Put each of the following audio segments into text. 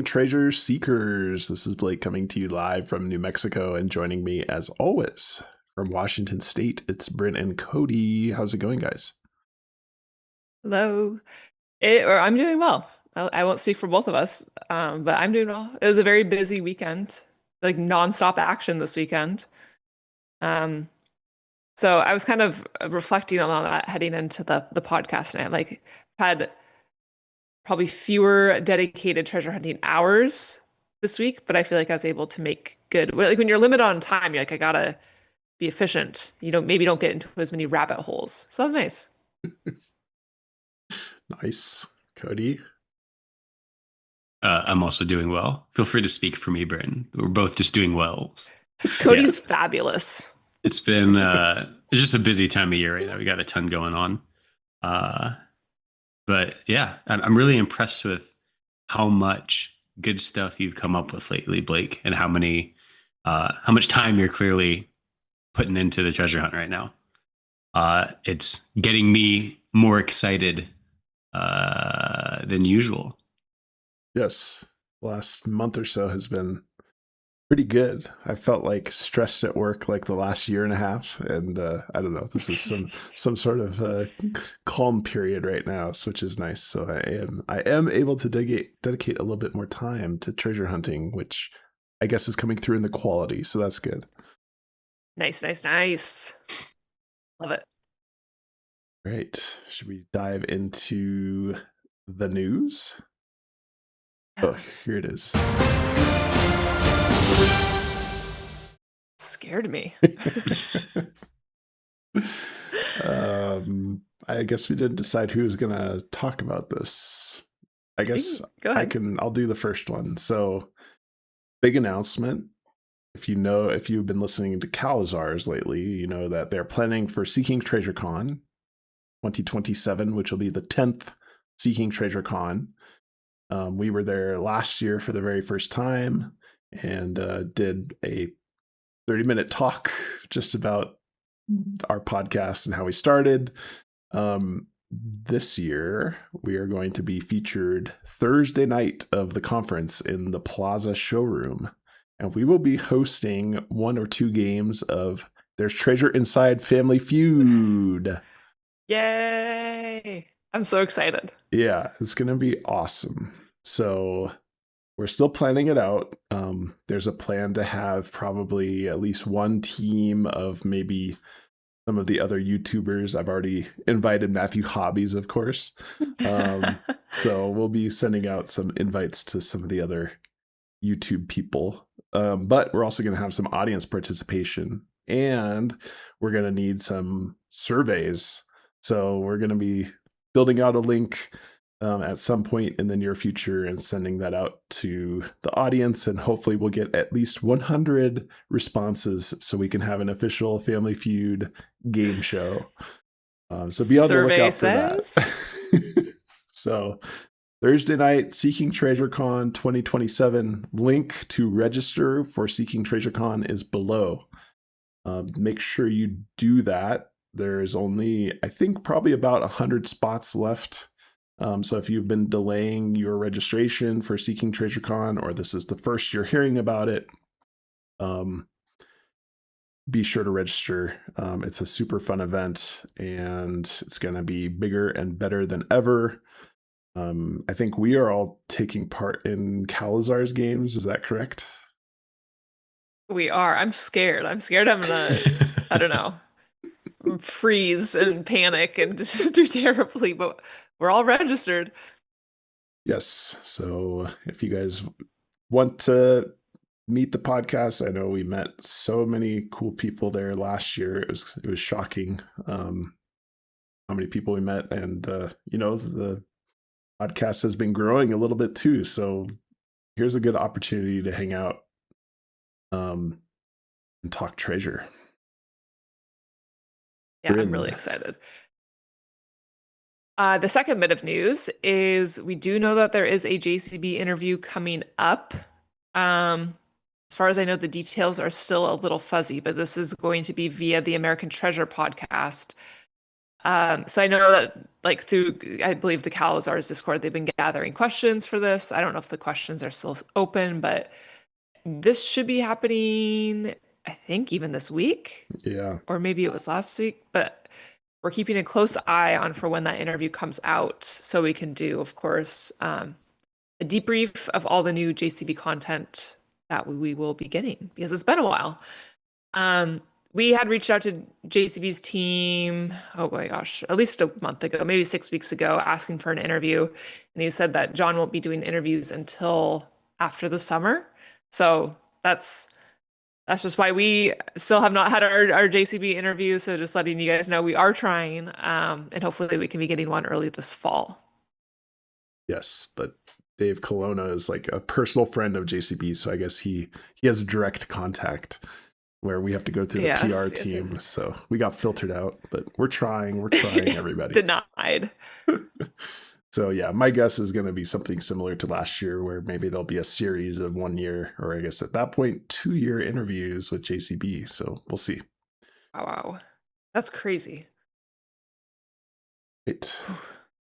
treasure seekers. This is Blake coming to you live from New Mexico, and joining me as always from Washington State, it's Brent and Cody. How's it going, guys? Hello. I'm doing well. I won't speak for both of us, but I'm doing well. It was a very busy weekend, like nonstop action this weekend. Um, so I was kind of reflecting on that heading into the podcast, and I like had probably fewer dedicated treasure hunting hours this week, but I feel like I was able to make good. Like when you're limited on time, you're like, I gotta be efficient. Maybe don't get into as many rabbit holes. So that was nice. Nice. Cody? I'm also doing well. Feel free to speak for me, Britton. We're both just doing well. Yeah, Cody's fabulous. it's been it's just a busy time of year right now. We got a ton going on. Uh, but yeah, I'm really impressed with how much good stuff you've come up with lately, Blake, and how much time you're clearly putting into the treasure hunt right now. It's getting me more excited than usual. Yes. Last month or so has been pretty good. I felt like stressed at work like the last year and a half, and I don't know. This is some sort of calm period right now, which is nice. So I am able to dedicate a little bit more time to treasure hunting, which I guess is coming through in the quality. So that's good. Nice, nice, nice. Love it. Great. Should we dive into the news? Oh, here it is. Scared me. I guess we didn't decide who was gonna talk about this. I guess Go ahead. I'll do the first one. So, big announcement. If you've been listening to Calazars lately, you know that they're planning for Seeking Treasure Con 2027, which will be the 10th Seeking Treasure Con. We were there last year for the very first time and did a 30-minute talk just about our podcast and how we started. This year, we are going to be featured Thursday night of the conference in the Plaza showroom. And we will be hosting 1 or 2 games of There's Treasure Inside Family Feud. Yay! I'm so excited. Yeah, it's going to be awesome. So we're still planning it out. There's a plan to have probably at least one team of maybe some of the other YouTubers. I've already invited Matthew Hobbies, of course. So we'll be sending out some invites to some of the other YouTube people. But we're also going to have some audience participation, and we're going to need some surveys. So we're going to be building out a link at some point in the near future and sending that out to the audience, and hopefully we'll get at least 100 responses so we can have an official Family Feud game show. So be on the lookout for that. So Thursday night, Seeking Treasure Con 2027. Link to register for Seeking Treasure Con is below. Make sure you do that. There's only, I think, probably about 100 spots left. So if you've been delaying your registration for Seeking Treasure Con, or this is the first you're hearing about it, be sure to register. It's a super fun event, and it's going to be bigger and better than ever. I think we are all taking part in Calazar's games. Is that correct? We are. I'm scared. I'm gonna, I don't know, freeze and panic and just do terribly, but we're all registered. Yes. So if you guys want to meet the podcast, I know we met so many cool people there last year. It was shocking how many people we met, and the podcast has been growing a little bit too. So here's a good opportunity to hang out and talk treasure. Yeah, I'm really excited. The second bit of news is we do know that there is a JCB interview coming up. As far as I know, the details are still a little fuzzy, but this is going to be via the American Treasure podcast. So I know that like through, I believe the Calazar's Discord, they've been gathering questions for this. I don't know if the questions are still open, but this should be happening, I think, even this week. Yeah. Or maybe it was last week, but we're keeping a close eye on for when that interview comes out so we can do, of course, a debrief of all the new JCB content that we will be getting because it's been a while. We had reached out to JCB's team, oh my gosh, at least a month ago, maybe 6 weeks ago, asking for an interview. And he said that Jon won't be doing interviews until after the summer. So that's just why we still have not had our JCB interview. So just letting you guys know we are trying, and hopefully we can be getting one early this fall. Yes, but Dave Colonna is like a personal friend of JCB, so I guess he has direct contact where we have to go through the PR team. Yes. So we got filtered out, but we're trying everybody. Denied. So yeah, my guess is going to be something similar to last year where maybe there'll be a series of 1 year, or I guess at that point, 2-year interviews with JCB. So we'll see. Wow. That's crazy. Right.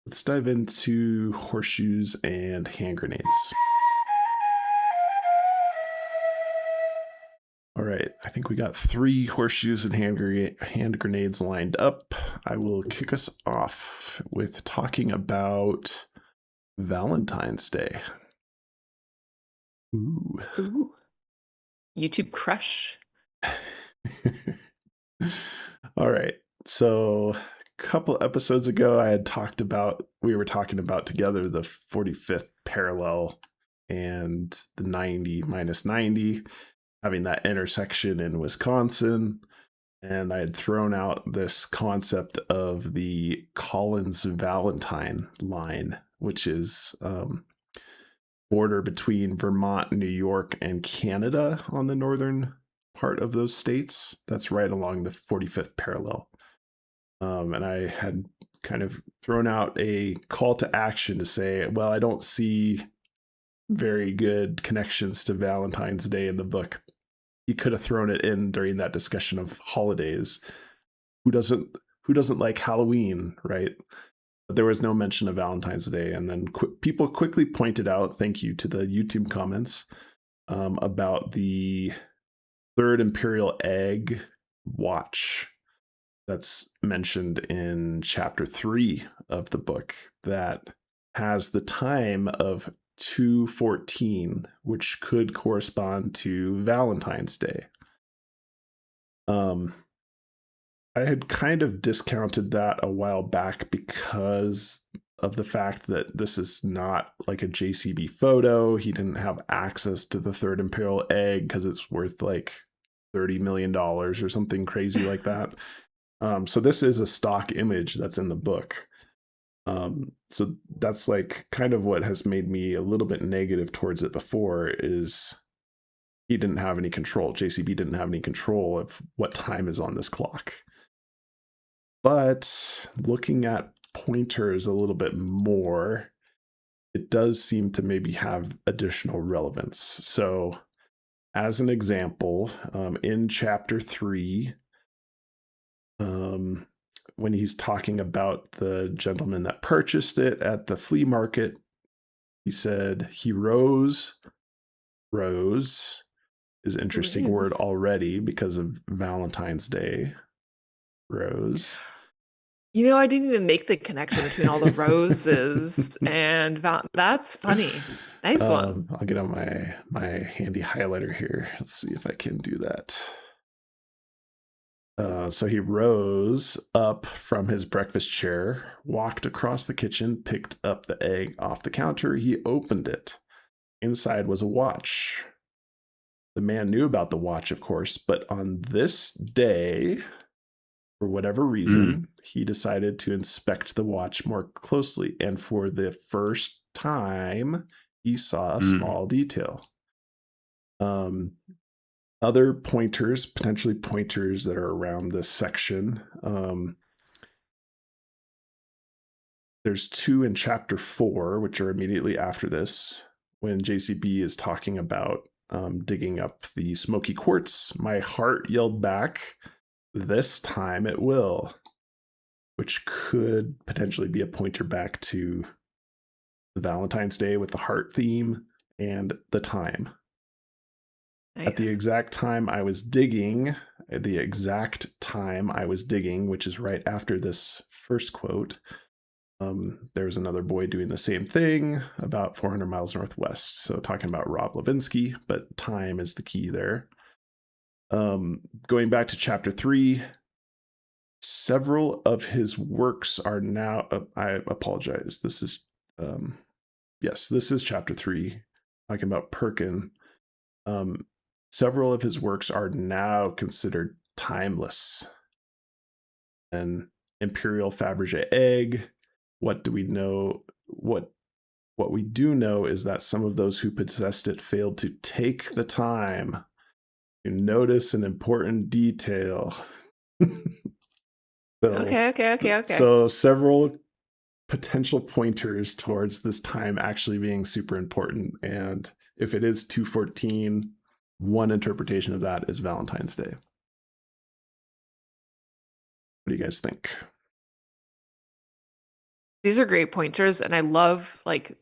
Let's dive into Horseshoes and Hand Grenades. All right, I think we got 3 Horseshoes and hand grenades lined up. I will kick us off with talking about Valentine's Day. Ooh. YouTube crush. All right, so a couple episodes ago, we were talking about together the 45th parallel and the 90 minus 90. Having that intersection in Wisconsin, and I had thrown out this concept of the Collins-Valentine line, which is border between Vermont, New York, and Canada on the northern part of those states. That's right along the 45th parallel. And I had kind of thrown out a call to action to say, well, I don't see very good connections to Valentine's Day in the book. He could have thrown it in during that discussion of holidays. Who doesn't like Halloween, right? But there was no mention of Valentine's Day. And then people quickly pointed out, thank you to the YouTube comments, about the Third Imperial Egg watch that's mentioned in chapter 3 of the book that has the time of 2/14, which could correspond to Valentine's Day. I had kind of discounted that a while back because of the fact that this is not like a JCB photo. He didn't have access to the Third Imperial Egg because it's worth like $30 million or something crazy like that. So this is a stock image that's in the book. So that's like kind of what has made me a little bit negative towards it before is he didn't have any control. JCB didn't have any control of what time is on this clock. But looking at pointers a little bit more, it does seem to maybe have additional relevance. So as an example, in chapter 3, when he's talking about the gentleman that purchased it at the flea market, he said he rose is an interesting word already because of Valentine's Day. Rose. You know, I didn't even make the connection between all the roses and that's funny. Nice one. I'll get on my handy highlighter here. Let's see if I can do that. So he rose up from his breakfast chair, walked across the kitchen, picked up the egg off the counter. He opened it. Inside was a watch. The man knew about the watch, of course, but on this day, for whatever reason, he decided to inspect the watch more closely. And for the first time, he saw a small detail. Other pointers, potentially pointers that are around this section. There's 2 in chapter 4, which are immediately after this, when JCB is talking about digging up the smoky quartz. My heart yelled back, "This time it will." which could potentially be a pointer back to the Valentine's Day with the heart theme and the time. Nice. At the exact time I was digging, which is right after this first quote, there's another boy doing the same thing about 400 miles northwest. So talking about Rob Levinsky, but time is the key there. Going back to chapter 3, several of his works are now, I apologize. This is chapter 3, talking about Perkin. Several of his works are now considered timeless. And Imperial Fabergé egg. What do we know? What we do know is that some of those who possessed it failed to take the time to notice an important detail. Okay. So several potential pointers towards this time actually being super important. And if it is 214, one interpretation of that is Valentine's Day. What do you guys think? These are great pointers, and I love like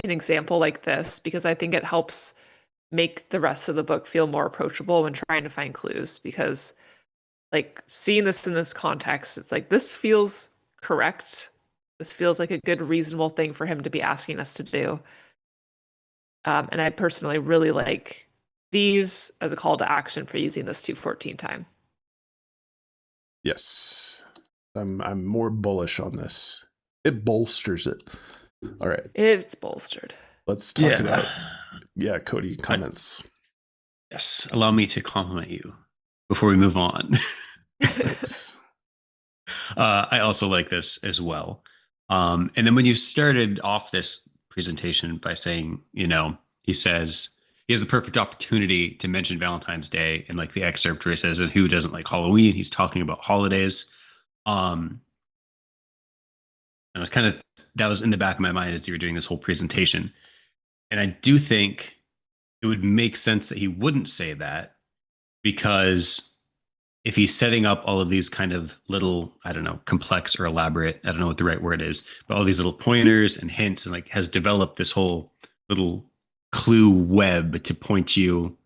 an example like this because I think it helps make the rest of the book feel more approachable when trying to find clues, because like seeing this in this context, it's like this feels correct. This feels like a good, reasonable thing for him to be asking us to do. And I personally really like these as a call to action for using this 214 time. Yes, I'm more bullish on this. It bolsters it. All right, it's bolstered. Let's talk about Cody, comments. Yes, allow me to compliment you before we move on. Thanks. I also like this as well. And then when you started off this presentation by saying, he says he has the perfect opportunity to mention Valentine's Day in like the excerpt where he says, and who doesn't like Halloween? He's talking about holidays. And it was that was in the back of my mind as you were doing this whole presentation. And I do think it would make sense that he wouldn't say that, because if he's setting up all of these kind of little, I don't know, complex or elaborate, I don't know what the right word is, but all these little pointers and hints, and like has developed this whole little clue web to point you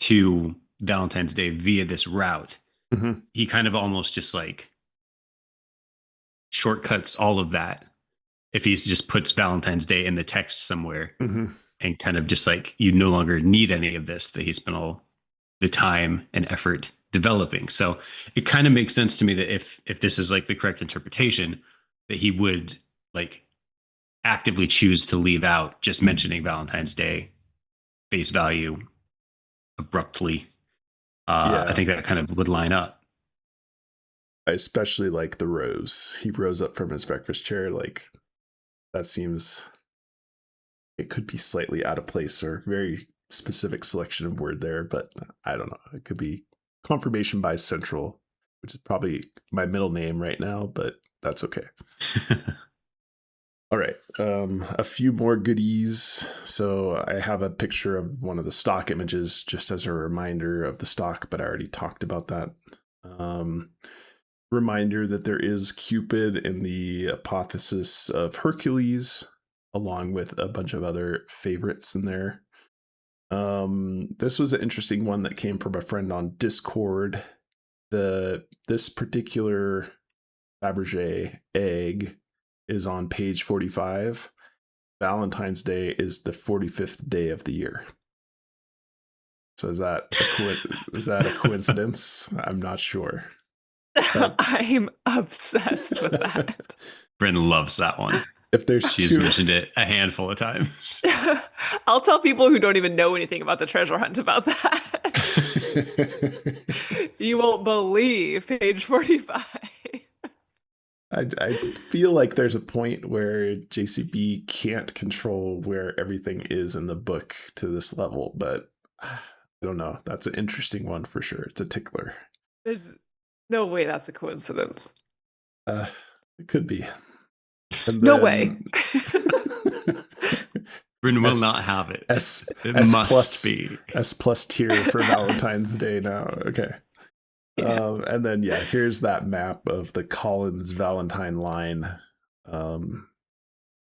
to Valentine's Day via this route. Mm-hmm. He kind of almost just like shortcuts all of that if he just puts Valentine's Day in the text somewhere. Mm-hmm. And kind of just like, you no longer need any of this that he spent all the time and effort developing. So it kind of makes sense to me that if this is like the correct interpretation, that he would like actively choose to leave out just mentioning Valentine's Day face value abruptly. I think that kind of would line up. I especially like the rose. He rose up from his breakfast chair. Like, that seems, it could be slightly out of place or very specific selection of word there, but I don't know. It could be confirmation bias central, which is probably my middle name right now, but that's okay. All right. A few more goodies. So I have a picture of one of the stock images just as a reminder of the stock, but I already talked about that. Reminder that there is Cupid in the Apotheosis of Hercules, along with a bunch of other favorites in there. This was an interesting one that came from a friend on Discord. This particular Fabergé egg is on page 45. Valentine's Day is the 45th day of the year. So is that a coincidence? I'm not sure. I'm obsessed with that. Bryn loves that one. She's mentioned it a handful of times. I'll tell people who don't even know anything about the treasure hunt about that. You won't believe page 45. I feel like there's a point where JCB can't control where everything is in the book to this level, but I don't know. That's an interesting one for sure. It's a tickler. There's no way that's a coincidence. It could be. No way. Bryn will not have it. It must be. S+ tier for Valentine's Day now. Okay. And then, yeah, here's that map of the Collins Valentine line from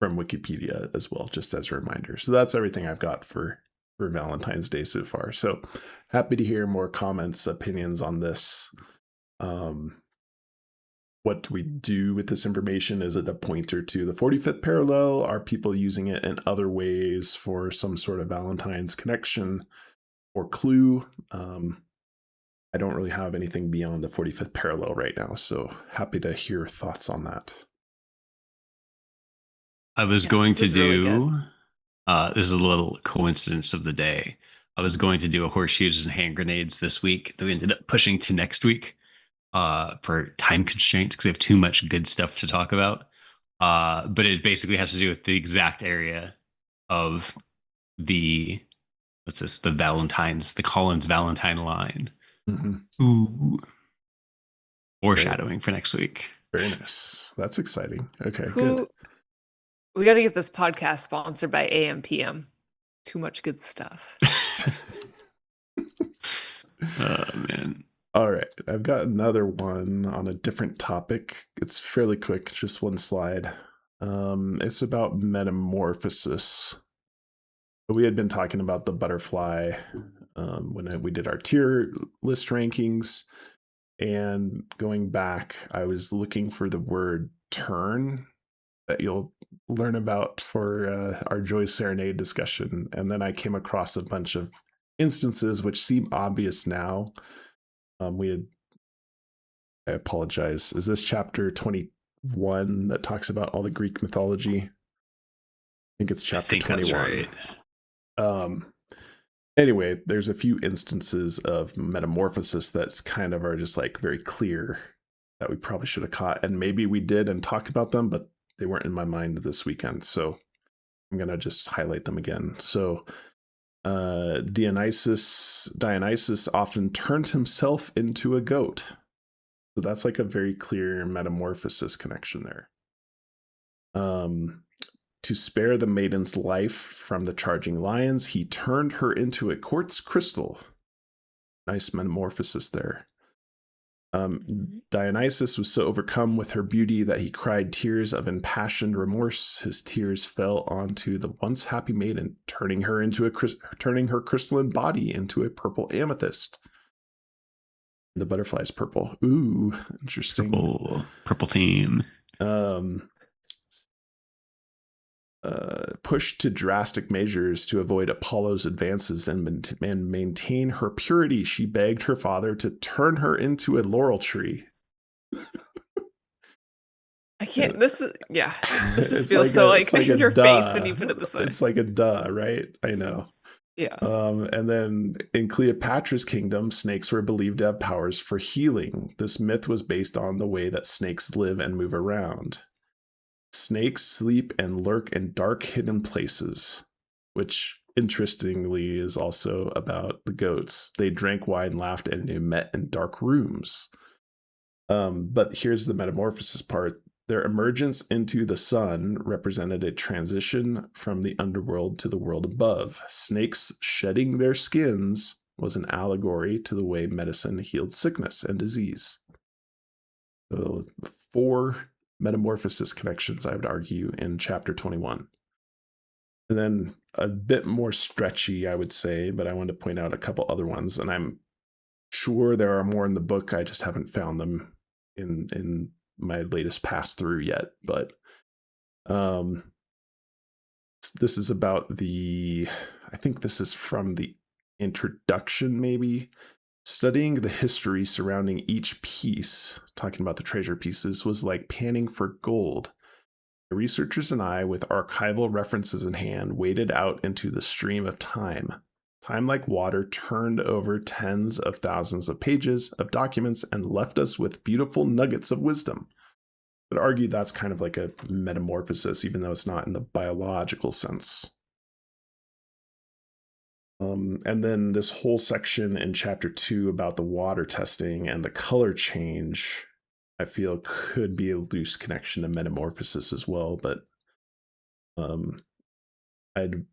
Wikipedia as well, just as a reminder. So that's everything I've got for Valentine's Day so far. So happy to hear more comments, opinions on this. What do we do with this information? Is it a pointer to the 45th parallel? Are people using it in other ways for some sort of Valentine's connection or clue? I don't really have anything beyond the 45th parallel right now, so happy to hear thoughts on that. I was going to do, this is a little coincidence of the day. I was going to do a Horseshoes and Hand Grenades this week that we ended up pushing to next week for time constraints because we have too much good stuff to talk about. But it basically has to do with the exact area of the, the Valentines, the Collins Valentine line. Mm-hmm. Ooh. Foreshadowing for next week. Very nice. That's exciting. Okay, good. We got to get this podcast sponsored by AM/PM. Too much good stuff. Oh, man. All right. I've got another one on a different topic. It's fairly quick, just one slide. It's about Metamorphosis. We had been talking about the butterfly when we did our tier list rankings. And going back, I was looking for the word turn that you'll learn about for our Joy Serenade discussion. And then I came across a bunch of instances which seem obvious now. I apologize. Is this chapter 21 that talks about all the Greek mythology? I think it's chapter 21. That's right. Anyway, there's a few instances of metamorphosis that's kind of are just like very clear that we probably should have caught. And maybe we did and talked about them, but they weren't in my mind this weekend. So I'm going to just highlight them again. So Dionysus often turned himself into a goat. So that's like a very clear metamorphosis connection there. To spare the maiden's life from the charging lions, he turned her into a quartz crystal. Nice metamorphosis there. Dionysus was so overcome with her beauty that he cried tears of impassioned remorse. His tears fell onto the once happy maiden, turning her crystalline body into a purple amethyst. The butterfly's purple. Ooh, interesting. Purple theme. Pushed to drastic measures to avoid Apollo's advances and maintain her purity, she begged her father to turn her into a laurel tree. I can't. This just feels like in your face when you put it this way. It's like a duh, right? I know. Yeah. And then in Cleopatra's kingdom, snakes were believed to have powers for healing. This myth was based on the way that snakes live and move around. Snakes sleep and lurk in dark hidden places, which interestingly is also about the goats. They drank wine, laughed, and they met in dark rooms. But here's the metamorphosis part. Their emergence into the sun represented a transition from the underworld to the world above. Snakes shedding their skins was an allegory to the way medicine healed sickness and disease. So 4 metamorphosis connections, I would argue, in chapter 21. And then a bit more stretchy, I would say, but I want to point out a couple other ones, and I'm sure there are more in the book. I just haven't found them in my latest pass through yet. But this is about I think this is from the introduction, maybe. Studying the history surrounding each piece, talking about the treasure pieces, was like panning for gold. The researchers and I, with archival references in hand, waded out into the stream of time. Time, like water, turned over tens of thousands of pages of documents and left us with beautiful nuggets of wisdom. I would argue that's kind of like a metamorphosis, even though it's not in the biological sense. And then this whole section in chapter 2 about the water testing and the color change, I feel could be a loose connection to metamorphosis as well. But I'd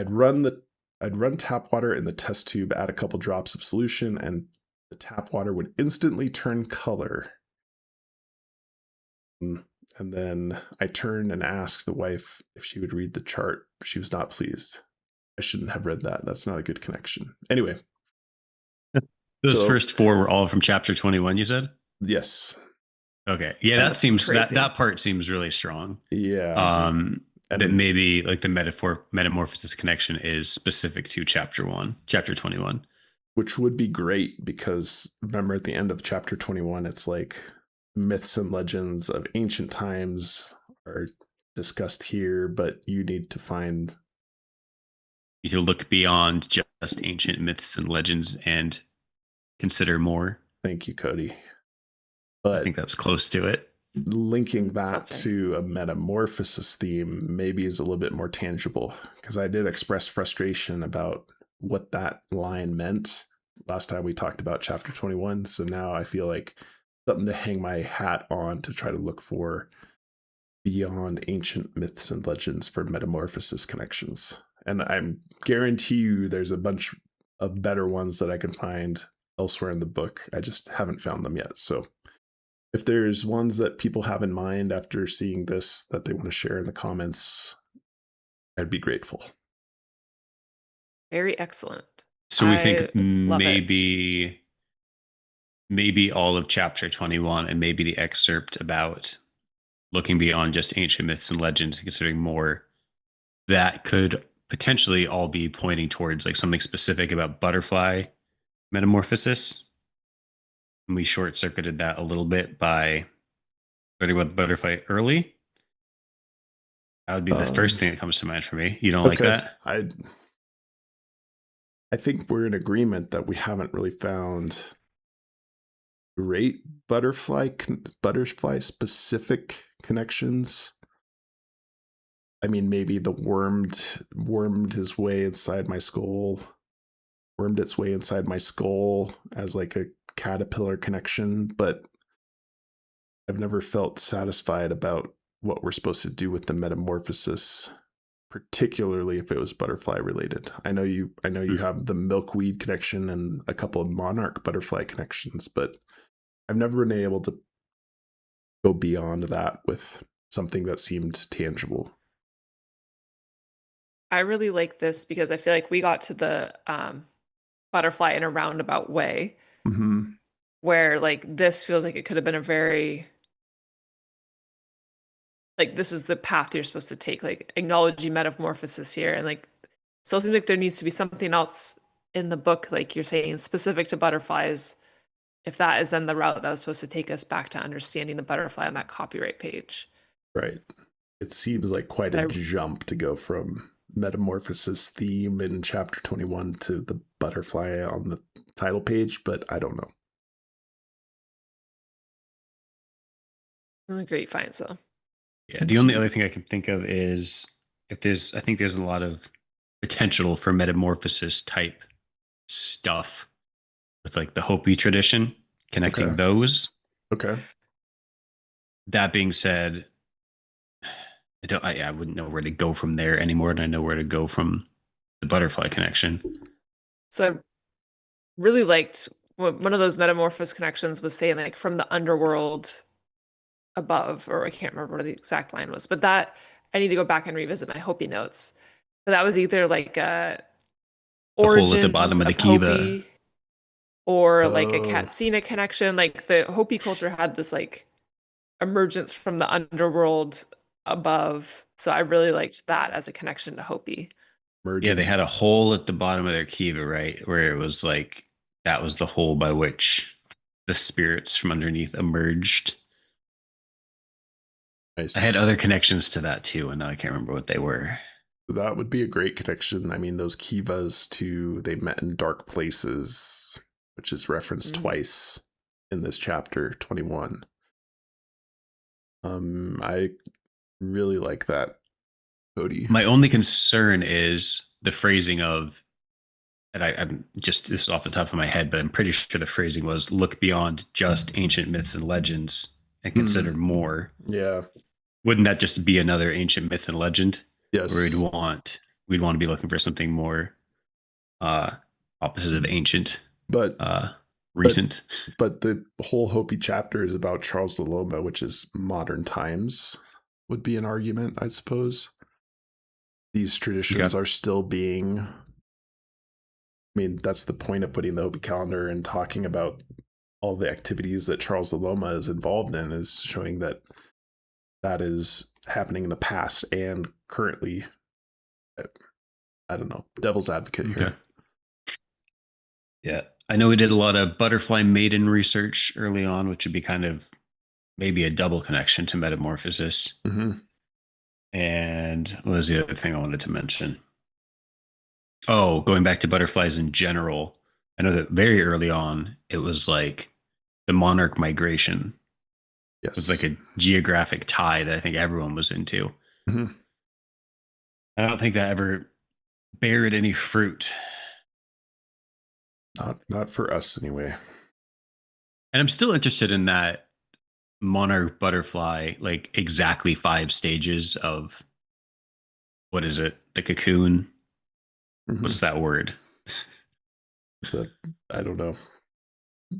run tap water in the test tube, add a couple drops of solution, and the tap water would instantly turn color. And then I turned and asked the wife if she would read the chart. She was not pleased. I shouldn't have read that. That's not a good connection. Anyway. Those first 4 were all from chapter 21, you said? Yes. Okay. Yeah, that seems crazy. that part seems really strong. Yeah. That maybe like the metamorphosis connection is specific to chapter 21. Which would be great because remember at the end of chapter 21, it's like myths and legends of ancient times are discussed here, but you need to find. You can look beyond just ancient myths and legends and consider more. Thank you, Cody. But I think that's close to it. Linking that to a metamorphosis theme maybe is a little bit more tangible because I did express frustration about what that line meant last time we talked about chapter 21. So now I feel like something to hang my hat on to try to look for beyond ancient myths and legends for metamorphosis connections. And I guarantee you there's a bunch of better ones that I can find elsewhere in the book. I just haven't found them yet. So if there's ones that people have in mind after seeing this that they want to share in the comments, I'd be grateful. Very excellent. So we think maybe all of chapter 21 and maybe the excerpt about looking beyond just ancient myths and legends and considering more, that could potentially all be pointing towards like something specific about butterfly metamorphosis. And we short-circuited that a little bit by learning about the butterfly early. That would be the first thing that comes to mind for me. You don't like that? I think we're in agreement that we haven't really found great butterfly specific connections. I mean, maybe the wormed its way inside my skull as like a caterpillar connection, but I've never felt satisfied about what we're supposed to do with the metamorphosis, particularly if it was butterfly related. I know you have the milkweed connection and a couple of monarch butterfly connections, but I've never been able to go beyond that with something that seemed tangible. I really like this because I feel like we got to the butterfly in a roundabout way, where like this feels like it could have been a very like this is the path you're supposed to take, like acknowledging metamorphosis here, and like still seems like there needs to be something else in the book, like you're saying, specific to butterflies. If that is then the route that was supposed to take us back to understanding the butterfly on that copyright page. Right. It seems like quite a jump to go from metamorphosis theme in chapter 21 to the butterfly on the title page, but I don't know. Great finds though. Yeah, the only other thing I can think of is I think there's a lot of potential for metamorphosis type stuff with like the Hopi tradition, connecting those. Okay. That being said, I wouldn't know where to go from there anymore, than I know where to go from the butterfly connection. So I really liked one of those metamorphosis connections was saying like from the underworld above, or I can't remember what the exact line was, but that I need to go back and revisit my Hopi notes. But that was either like origins hole at the bottom of the kiva, Hopi, or like a Katsina connection. Like the Hopi culture had this like emergence from the underworld above. So I really liked that as a connection to Hopi. Yeah, they had a hole at the bottom of their kiva, right? Where it was like that was the hole by which the spirits from underneath emerged. Nice. I had other connections to that too, and now I can't remember what they were. That would be a great connection. I mean, those kivas too, they met in dark places, which is referenced twice in this chapter 21. I really like that, Cody. My only concern is the phrasing of, and I'm just, this is off the top of my head, but I'm pretty sure the phrasing was look beyond just ancient myths and legends and consider more. Yeah. Wouldn't that just be another ancient myth and legend? Yes. Where we'd want to be looking for something more opposite of ancient. But recent. But the whole Hopi chapter is about Charles de Loma, which is modern times, would be an argument, I suppose. These traditions are still being... I mean, that's the point of putting the Hopi calendar and talking about all the activities that Charles de Loma is involved in, is showing that that is happening in the past and currently. I don't know, devil's advocate here. Okay. Yeah, I know we did a lot of butterfly maiden research early on, which would be kind of maybe a double connection to Metamorphosis. Mm-hmm. And what was the other thing I wanted to mention? Oh, going back to butterflies in general, I know that very early on, it was like the monarch migration. Yes. It was like a geographic tie that I think everyone was into. Mm-hmm. I don't think that ever bared any fruit. Not for us anyway. And I'm still interested in that monarch butterfly, like exactly 5 stages of, what is it? The cocoon. Mm-hmm. What's that word? I don't know.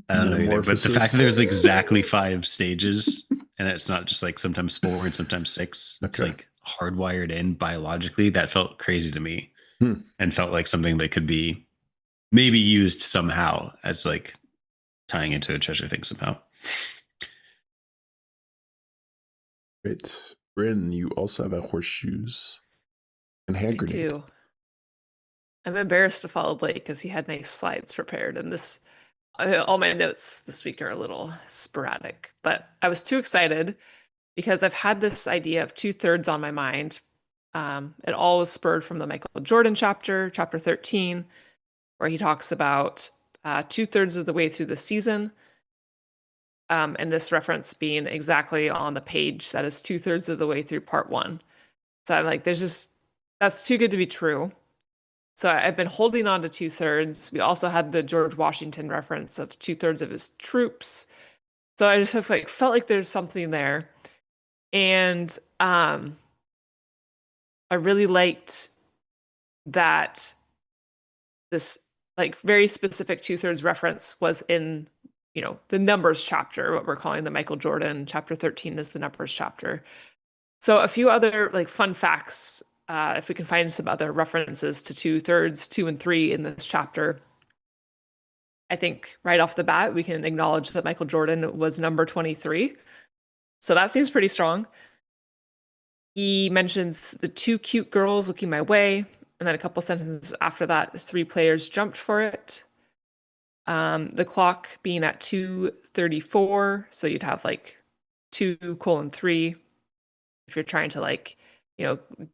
I don't know either. But the fact that there's exactly 5 stages and it's not just like sometimes 4 and sometimes 6, it's like hardwired in biologically, that felt crazy to me. And felt like something that could be maybe used somehow as like tying into a treasure thing somehow. Great. Bryn, you also have a Horseshoes and Hand Grenade. Too. I'm embarrassed to follow Blake because he had nice slides prepared, and all my notes this week are a little sporadic, but I was too excited because I've had this idea of 2/3 on my mind. It all was spurred from the Michael Jordan chapter 13, where he talks about 2/3 of the way through the season. And this reference being exactly on the page that is 2/3 of the way through part 1. So I'm like, that's too good to be true. So I've been holding on to 2/3. We also had the George Washington reference of 2/3 of his troops. So I just felt like there's something there. And I really liked that this like very specific 2/3 reference was in, the numbers chapter, what we're calling the Michael Jordan chapter 13 is the numbers chapter. So a few other like fun facts, if we can find some other references to 2/3, 2 and 3 in this chapter. I think right off the bat, we can acknowledge that Michael Jordan was number 23. So that seems pretty strong. He mentions the 2 cute girls looking my way. And then a couple sentences after that, 3 players jumped for it. The clock being at 2:34. So you'd have like 2:3 if you're trying to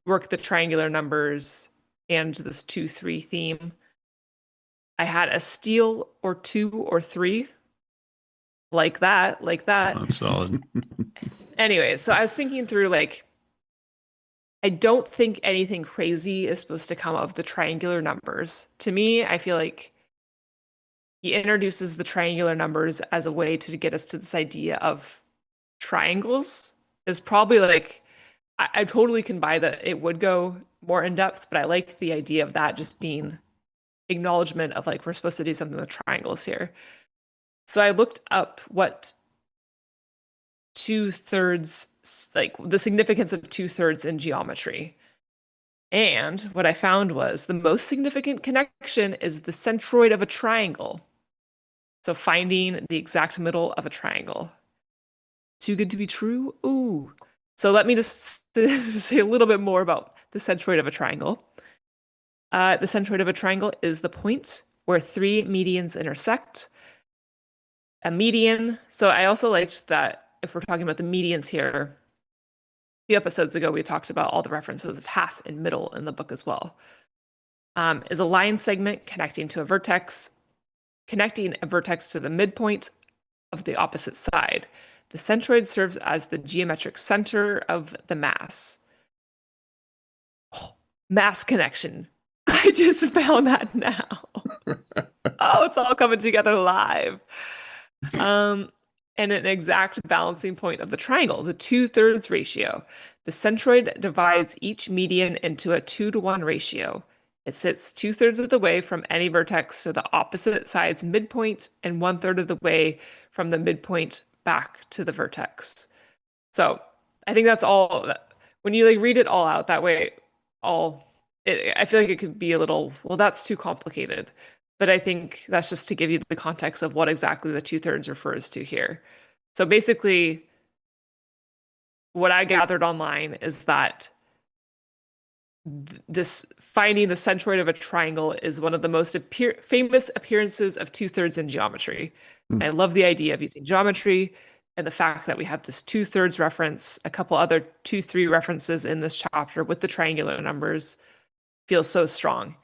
work the triangular numbers and this 2-3 theme. I had a steal or 2 or 3. Like that. That's solid. Anyway, so I was thinking through I don't think anything crazy is supposed to come of the triangular numbers. To me, I feel like he introduces the triangular numbers as a way to get us to this idea of triangles. Is probably I totally can buy that it would go more in depth, but I like the idea of that just being acknowledgement of we're supposed to do something with triangles here. So I looked up what 2/3, the significance of 2/3 in geometry. And what I found was the most significant connection is the centroid of a triangle. So finding the exact middle of a triangle. Too good to be true? Ooh. So let me just say a little bit more about the centroid of a triangle. The centroid of a triangle is the point where 3 medians intersect. A median. So I also liked that if we're talking about the medians here, a few episodes ago, we talked about all the references of half and middle in the book as well. Is a line segment connecting a vertex to the midpoint of the opposite side. The centroid serves as the geometric center of the mass. Oh, mass connection. I just found that now. Oh, it's all coming together live. And an exact balancing point of the triangle, the 2/3 ratio. The centroid divides each median into a 2-to-1 ratio. It sits 2/3 of the way from any vertex to the opposite side's midpoint and 1/3 of the way from the midpoint back to the vertex. So I think that's all. When you like read it all out that way, I feel like it could be a little, well, that's too complicated. But I think that's just to give you the context of what exactly the 2/3 refers to here. So basically, what I gathered online is that this finding the centroid of a triangle is one of the most famous appearances of 2/3 in geometry. And I love the idea of using geometry and the fact that we have this 2/3 reference, a couple other 2-3 references in this chapter with the triangular numbers feels so strong.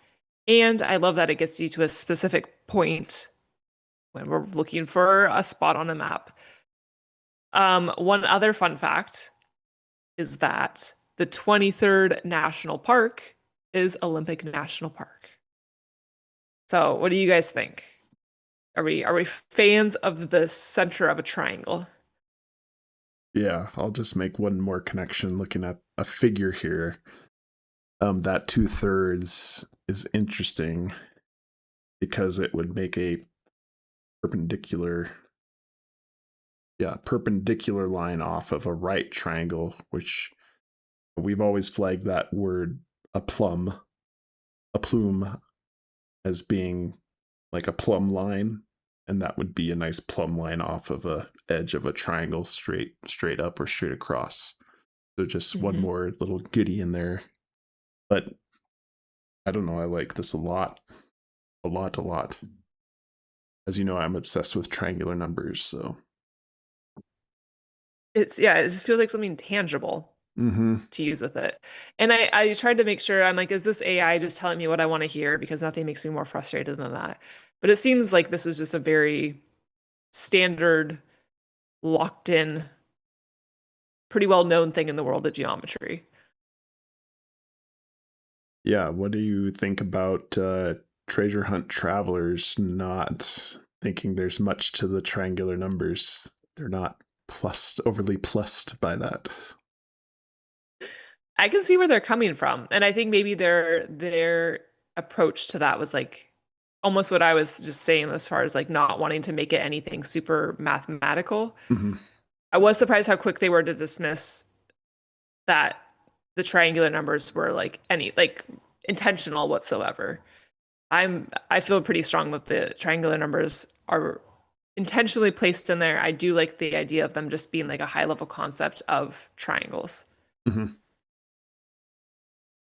And I love that it gets you to a specific point when we're looking for a spot on a map. One other fun fact is that the 23rd National Park is Olympic National Park. So what do you guys think? Are we fans of the center of a triangle? Yeah, I'll just make one more connection looking at a figure here. That 2/3 is interesting because it would make a perpendicular line off of a right triangle, which we've always flagged that word a plume as being like a plumb line, and that would be a nice plumb line off of a edge of a triangle straight up or straight across. So just one more little goodie in there. But I don't know, I like this a lot. As you know, I'm obsessed with triangular numbers, so it just feels like something tangible to use with it. And I tried to make sure, I'm like, is this AI just telling me what I want to hear? Because nothing makes me more frustrated than that. But it seems like this is just a very standard, locked in, pretty well known thing in the world of geometry. Yeah, what do you think about treasure hunt travelers not thinking there's much to the triangular numbers? They're not overly plussed by that. I can see where they're coming from, and I think maybe their approach to that was like almost what I was just saying, as far as like not wanting to make it anything super mathematical. I was surprised how quick they were to dismiss that the triangular numbers were like intentional whatsoever. I feel pretty strong that the triangular numbers are intentionally placed in there. I do like the idea of them just being like a high level concept of triangles.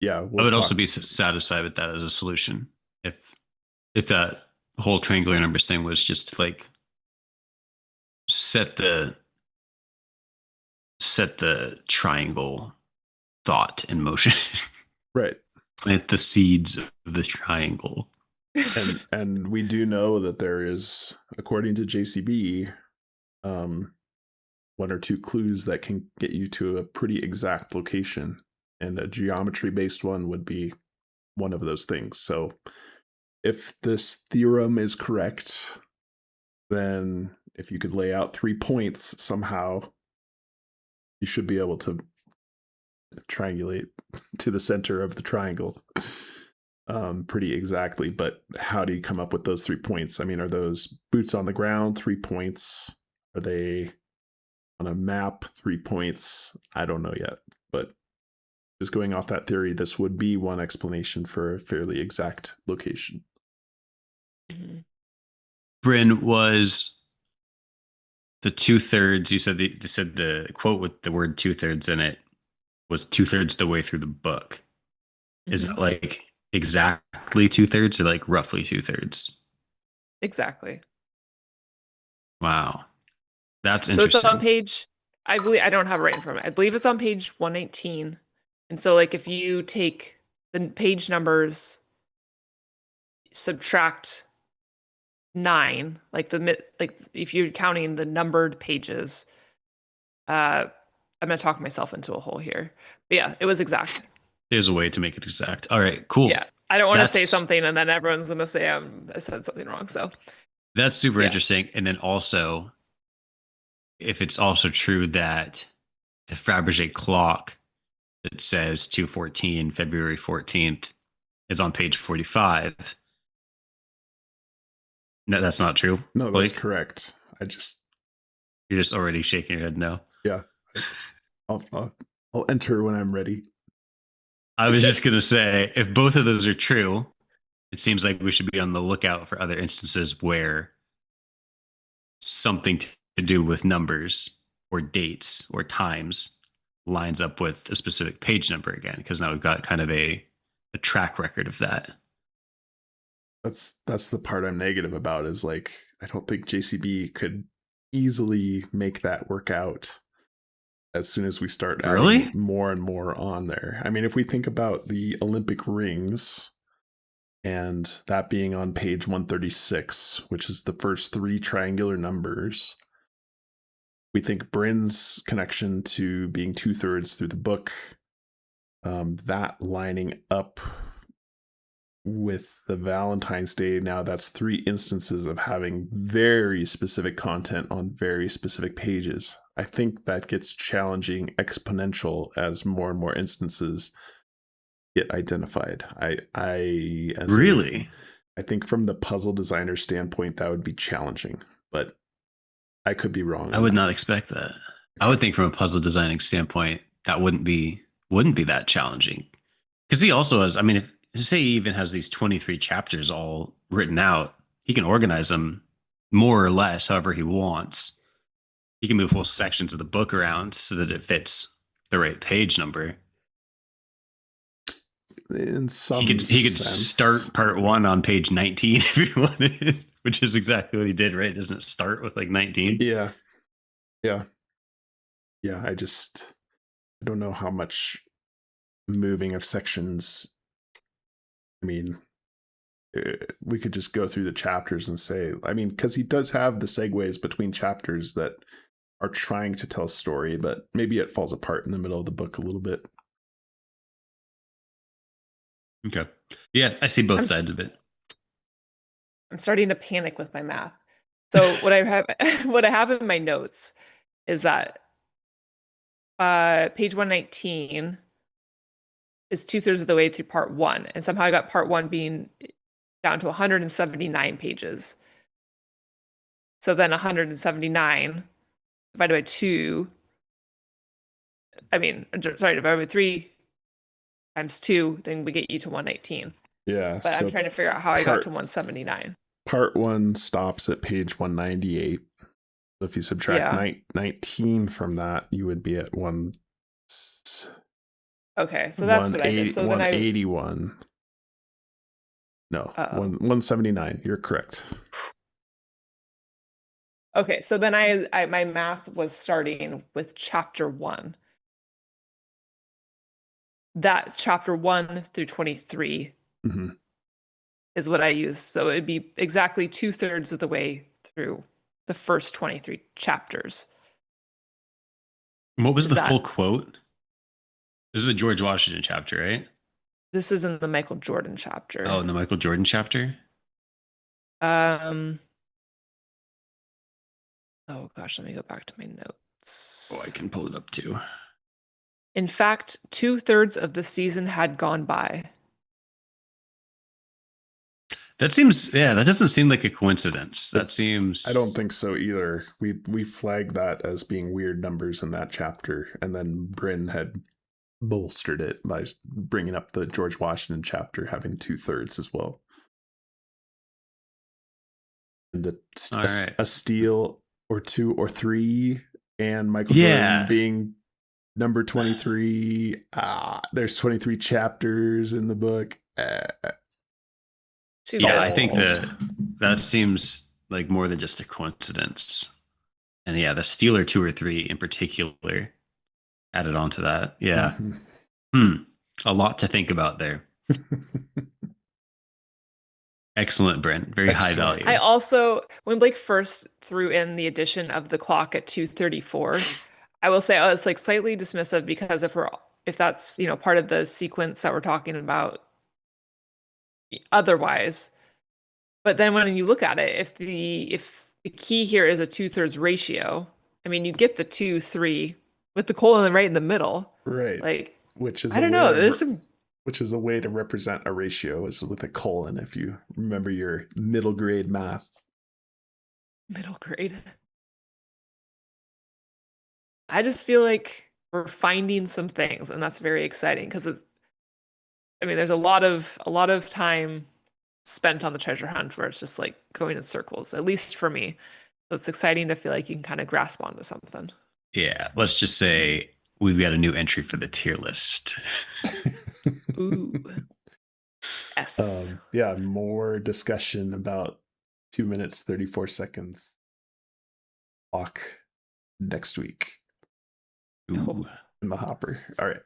Yeah, I would also be satisfied with that as a solution if that whole triangular numbers thing was just like set the triangle thought in motion. Right. Plant the seeds of the triangle. And we do know that there is, according to JCB, one or two clues that can get you to a pretty exact location, and a geometry based one would be one of those things. So if this theorem is correct, then if you could lay out 3 points somehow, you should be able to triangulate to the center of the triangle pretty exactly. But how do you come up with those 3 points? I mean, are those boots on the ground 3 points? Are they on a map 3 points? I don't know yet, but just going off that theory, this would be one explanation for a fairly exact location. Bryn, was the 2/3, you said the quote with the word 2/3 in it was 2/3 the way through the book. Is it like exactly 2/3 or like roughly 2/3? Exactly. Wow. That's interesting. So it's on page, I believe, I don't have it right in front of me. I believe it's on page 119. And so like if you take the page numbers, subtract 9, like if you're counting the numbered pages, I'm gonna talk myself into a hole here. But yeah, it was exact. There's a way to make it exact. All right, cool. Yeah. I don't want to say something and then everyone's gonna say I said something wrong. So that's super interesting. And then also, if it's also true that the Fabergé clock that says 2/14, February 14th, is on page 45. No, that's not true. No, that's Blake? correct. You're just already shaking your head no. Yeah. I'll enter when I'm ready. I was just going to say, if both of those are true, it seems like we should be on the lookout for other instances where something to do with numbers or dates or times lines up with a specific page number again, because now we've got kind of a track record of that. That's the part I'm negative about, is like, I don't think JCB could easily make that work out as soon as we start adding more and more on there. I mean, if we think about the Olympic rings and that being on page 136, which is the first 3 triangular numbers, we think Bryn's connection to being 2/3 through the book, that lining up with the Valentine's Day. Now that's 3 instances of having very specific content on very specific pages. I think that gets challenging exponential as more and more instances get identified. I think from the puzzle designer standpoint, that would be challenging, but I could be wrong. I would not expect that. Okay. I would think from a puzzle designing standpoint, that wouldn't be that challenging. Because he also has, I mean, if say he even has these 23 chapters all written out, he can organize them more or less however he wants. He can move whole sections of the book around so that it fits the right page number. In some he could start part 1 on page 19 if he wanted, which is exactly what he did, right? Doesn't it start with like 19? Yeah. I don't know how much moving of sections. I mean, we could just go through the chapters and say, I mean, because he does have the segues between chapters that are trying to tell a story, but maybe it falls apart in the middle of the book a little bit. Okay. Yeah, I see both sides of it. I'm starting to panic with my math. So what I have in my notes is that page 119 is 2/3 of the way through part 1, and somehow I got part 1 being down to 179 pages. So then 179 divided by 2. Divided by 3 times 2, then we get you to 119. Yeah. But I'm trying to figure out how I got to 179. Part 1 stops at page 198. So if you subtract 19 from that, you would be at 1. Okay, so that's what I did. So 181. No, 179. You're correct. Okay, so then I my math was starting with chapter 1. That chapter 1 through 23 is what I used. So it'd be exactly 2/3 of the way through the first 23 chapters. What was the full quote? This is the George Washington chapter, right? This is in the Michael Jordan chapter. Oh, in the Michael Jordan chapter? Oh gosh, let me go back to my notes. Oh, I can pull it up too. In fact, 2/3 of the season had gone by. That doesn't seem like a coincidence. That seems... I don't think so either. We flagged that as being weird numbers in that chapter, and then Bryn had bolstered it by bringing up the George Washington chapter having 2/3 as well. And a steal or 2 or 3, and Michael Jordan being number 23. There's 23 chapters in the book. I think that seems like more than just a coincidence. And yeah, the steal 2 or 3 in particular added on to that. Yeah. A lot to think about there. Excellent, Brent. Very high value. I also, when Blake first threw in the addition of the clock at 2:34, I will say I was like slightly dismissive, because if that's part of the sequence that we're talking about otherwise. But then when you look at it, if the key here is a 2/3 ratio, I mean, you get the 2/3 with the colon right in the middle. Right. Like, which is I don't know. There's some which is a way to represent a ratio is with a colon, if you remember your middle grade math. Middle grade. I just feel like we're finding some things, and that's very exciting because there's a lot of time spent on the treasure hunt where it's just like going in circles, at least for me. So it's exciting to feel like you can kind of grasp onto something. Yeah, let's just say we've got a new entry for the tier list. Ooh. Yes. Yeah, more discussion about 2 minutes 34 seconds. Walk next week. Ooh. In the hopper. All right.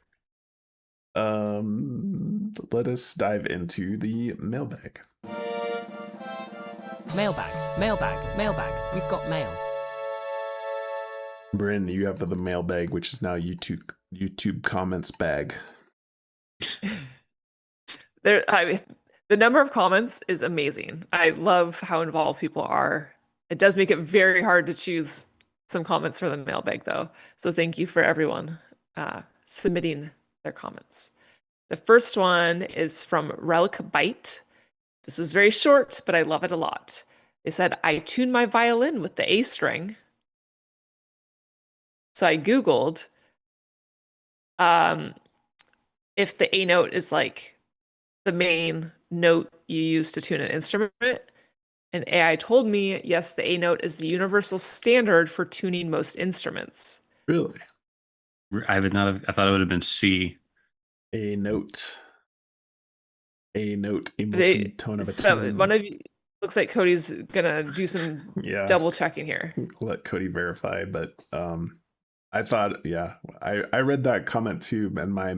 Let us dive into the mailbag. Mailbag. We've got mail. Bryn, you have the mailbag, which is now YouTube comments bag. The number of comments is amazing. I love how involved people are. It does make it very hard to choose some comments for the mailbag, though. So thank you for everyone submitting their comments. The first one is from Relikbyte. This was very short, but I love it a lot. They said, I tune my violin with the A string. So I Googled if the A note is like the main note you use to tune an instrument. And AI told me, yes, the A note is the universal standard for tuning most instruments. Really? I thought it would have been C. A note, a tone of a tune. One of you looks like Cody's gonna do some double checking here. Let Cody verify, but I thought, I read that comment too, and my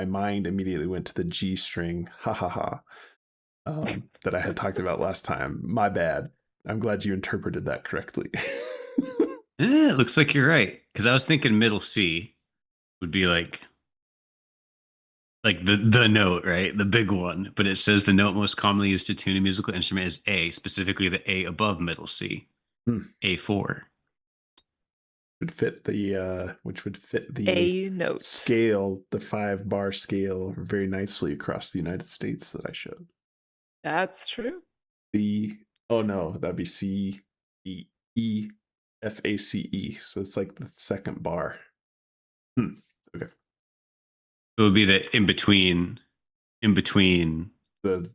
mind immediately went to the G string, that I had talked about last time. My bad. I'm glad you interpreted that correctly. It looks like you're right, because I was thinking middle C would be like the note, right? The big one. But it says the note most commonly used to tune a musical instrument is A, specifically the A above middle C. A4. Which would fit the A note scale, the 5-bar scale, very nicely across the United States that I showed. That's true. C. Oh no, that'd be C, E, F, A, C, E. So it's like the second bar. Okay. It would be the in between the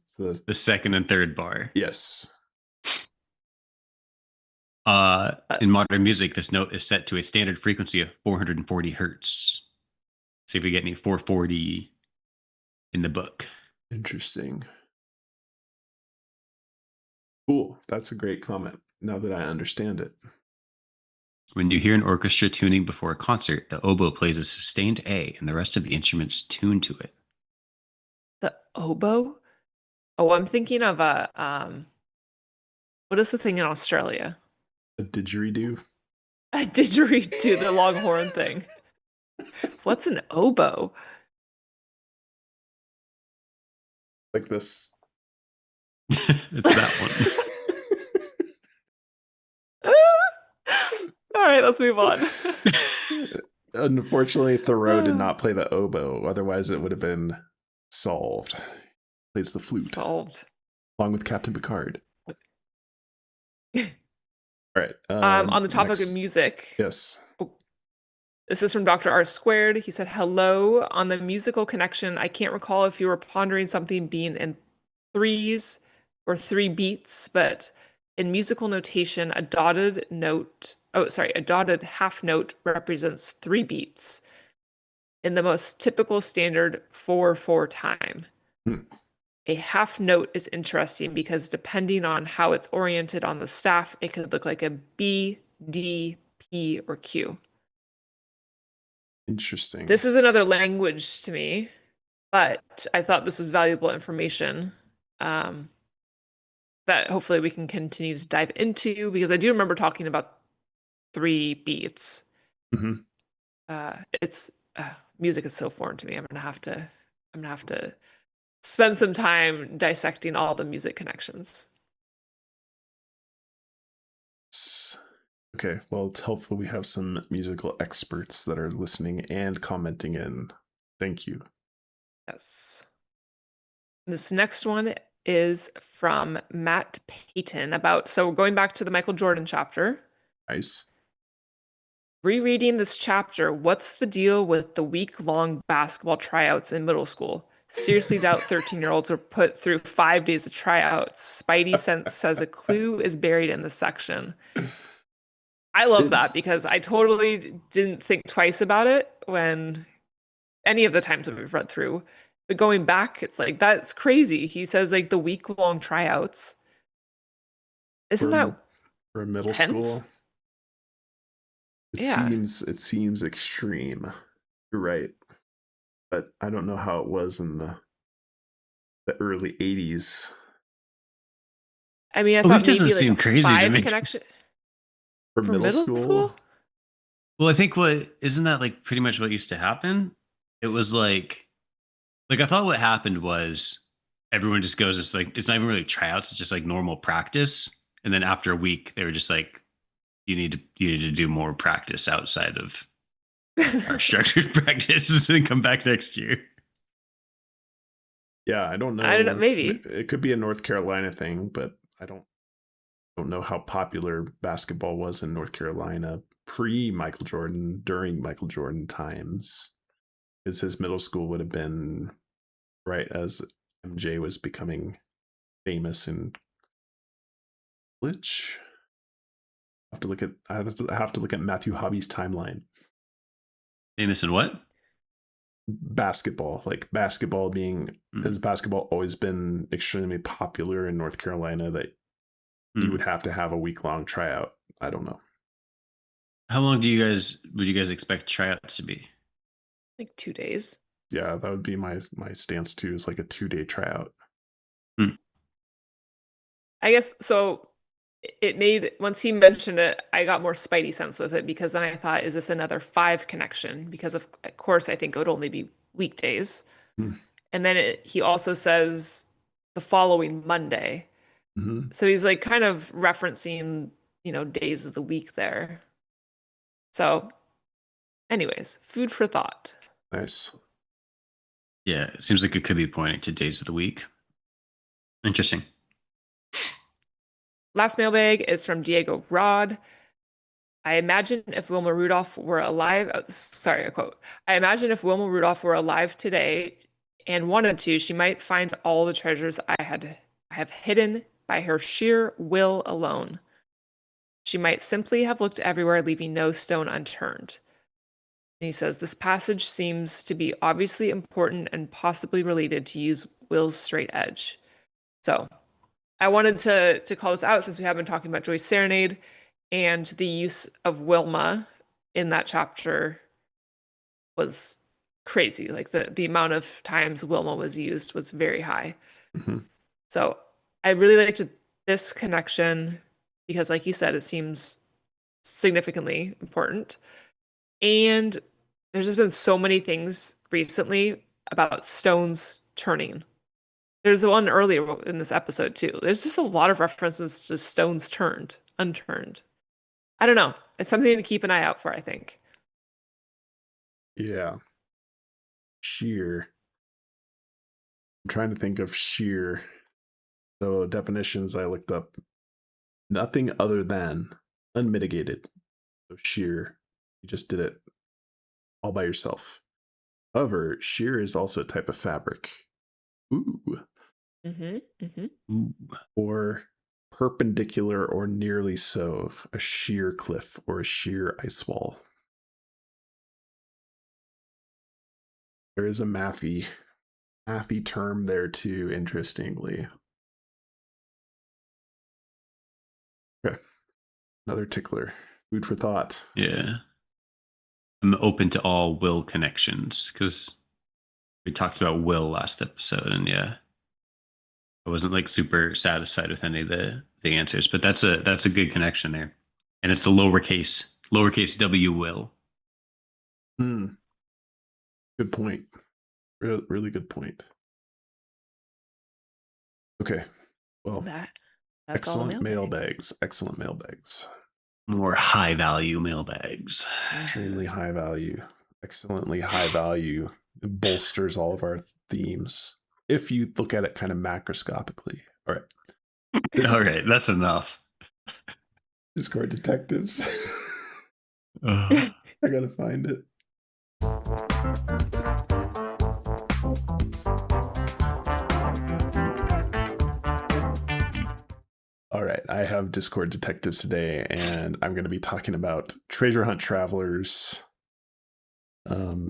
second and third bar. Yes. In modern music, this note is set to a standard frequency of 440 hertz. See if we get any 440 in the book. Interesting. Cool. That's a great comment. Now that I understand it. When you hear an orchestra tuning before a concert, the oboe plays a sustained A, and the rest of the instruments tune to it. The oboe? Oh, I'm thinking of a what is the thing in Australia? A didgeridoo? A didgeridoo, the longhorn thing. What's an oboe? Like this. It's that one. All right, let's move on. Unfortunately, Thoreau did not play the oboe. Otherwise, it would have been solved. He plays the flute. Solved. Along with Captain Picard. All right. On the topic of music. Yes. This is from Dr. R Squared. He said, hello. On the musical connection, I can't recall if you were pondering something being in threes or 3 beats, but in musical notation, a dotted half note represents 3 beats in the most typical standard 4/4 time. A half note is interesting because depending on how it's oriented on the staff, it could look like a B, D, P, or Q. Interesting. This is another language to me, but I thought this was valuable information that hopefully we can continue to dive into, because I do remember talking about 3 beats. It's music is so foreign to me. I'm gonna have to spend some time dissecting all the music connections. Okay, well, it's helpful we have some musical experts that are listening and commenting in. Thank you. Yes. This next one is from MattPeyton about, so going back to the Michael Jordan chapter. Nice. Rereading this chapter, what's the deal with the week-long basketball tryouts in middle school? Seriously doubt 13-year-olds were put through 5 days of tryouts. Spidey sense says a clue is buried in this section. I love that because I totally didn't think twice about it when any of the times that we've read through. But going back, it's like, that's crazy. He says like the week-long tryouts. Isn't that for middle tense? school? It seems extreme. You're right. But I don't know how it was in the early 80s. I mean, I Well, thought it doesn't maybe seem like a crazy to 5 me. connection For middle school? Well, I think isn't that like pretty much what used to happen? It was like I thought what happened was everyone just goes, it's like, it's not even really tryouts, it's just like normal practice. And then after a week, they were just like, you need to do more practice outside of our structured practice and come back next year. Yeah, I don't know. I don't know, maybe. It could be a North Carolina thing, but I don't know how popular basketball was in North Carolina pre-Michael Jordan, during Michael Jordan times. Because his middle school would have been right as MJ was becoming famous in college. I have to look at Matthew Hobby's timeline. Famous in what? Basketball. Like basketball being, has basketball always been extremely popular in North Carolina that you would have to have a week-long tryout? I don't know. How long would you guys expect tryouts to be? Like 2 days. Yeah, that would be my stance too, is like a 2-day tryout. I guess so. It made, once he mentioned it, I got more Spidey sense with it, because then I thought, is this another 5 connection? Because of course I think it would only be weekdays. And then he also says the following Monday. So he's like kind of referencing, days of the week there. So anyways, food for thought. Nice. Yeah, it seems like it could be pointing to days of the week. Interesting. Last mailbag is from DiegoRod. I imagine if Wilma Rudolph were alive, a quote. I imagine if Wilma Rudolph were alive today and wanted to, she might find all the treasures I have hidden by her sheer will alone. She might simply have looked everywhere, leaving no stone unturned. And he says, this passage seems to be obviously important and possibly related to use Will's straight edge. So I wanted to call this out since we have been talking about Joyce's Serenade, and the use of Wilma in that chapter was crazy. Like the amount of times Wilma was used was very high. So I really liked this connection because, like you said, it seems significantly important. And there's just been so many things recently about stones turning. There's one earlier in this episode too. There's just a lot of references to stones unturned. I don't know. It's something to keep an eye out for, I think. Yeah. Sheer. I'm trying to think of sheer. So definitions I looked up. Nothing other than unmitigated. So sheer. You just did it all by yourself. However, sheer is also a type of fabric. Ooh. Ooh. Or perpendicular or nearly so, a sheer cliff or a sheer ice wall. There is a mathy term there too, interestingly. Okay. Another tickler. Food for thought. Yeah. I'm open to all will connections because we talked about will last episode, and yeah, I wasn't like super satisfied with any of the answers, but that's a good connection there, and it's a lowercase w will. Good point. Really good point. Okay. Well, that's excellent mailbags. Excellent mailbags. More high value mailbags. Extremely high value. Excellently high value. It bolsters all of our themes. if you look at it kind of macroscopically. All right. All right, that's enough. Discord detectives. Ugh. I gotta find it. All right, I have Discord detectives today, and I'm going to be talking about treasure hunt travelers.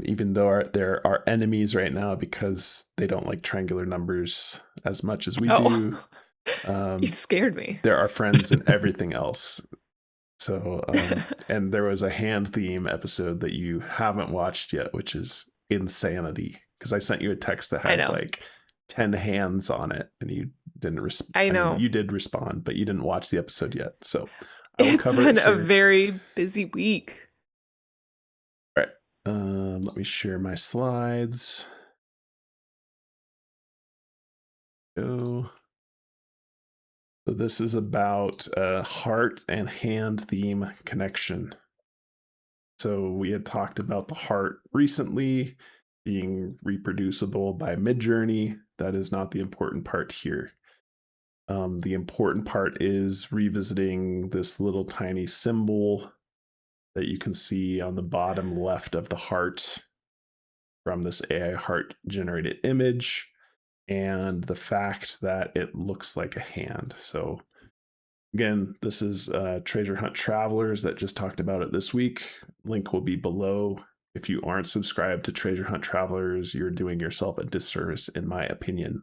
Even though they're our enemies right now because they don't like triangular numbers as much as we do. You scared me. They're our friends and everything else. So, and there was a hand theme episode that you haven't watched yet, which is Insanity, because I sent you a text that had like 10 hands on it, and you didn't respond. I know. You did respond, but you didn't watch the episode yet. So I will it's cover been it here. a very busy week. All right. Let me share my slides. Go. So this is about a heart and hand theme connection. So we had talked about the heart recently being reproducible by Midjourney. That is not the important part here. The important part is revisiting this little tiny symbol that you can see on the bottom left of the heart from this AI heart generated image, and the fact that it looks like a hand. So again, this is Treasure Hunt Travelers that just talked about it this week. Link will be below. If you aren't subscribed to Treasure Hunt Travelers, you're doing yourself a disservice, in my opinion.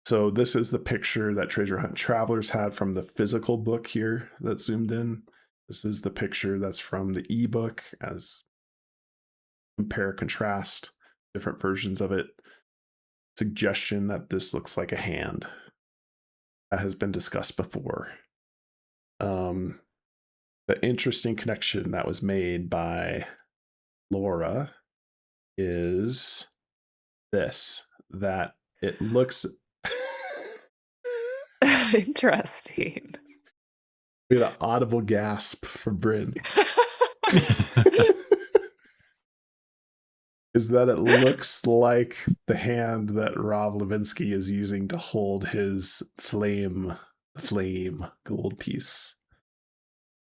So this is the picture that Treasure Hunt Travelers had from the physical book here that zoomed in. This is the picture that's from the ebook, as compare, contrast, different versions of it. Suggestion that this looks like a hand. That has been discussed before. The interesting connection that was made by Laura is this, that it looks interesting. We had an audible gasp from Bryn. Is that it looks like the hand that Rob Levinsky is using to hold his flame gold piece.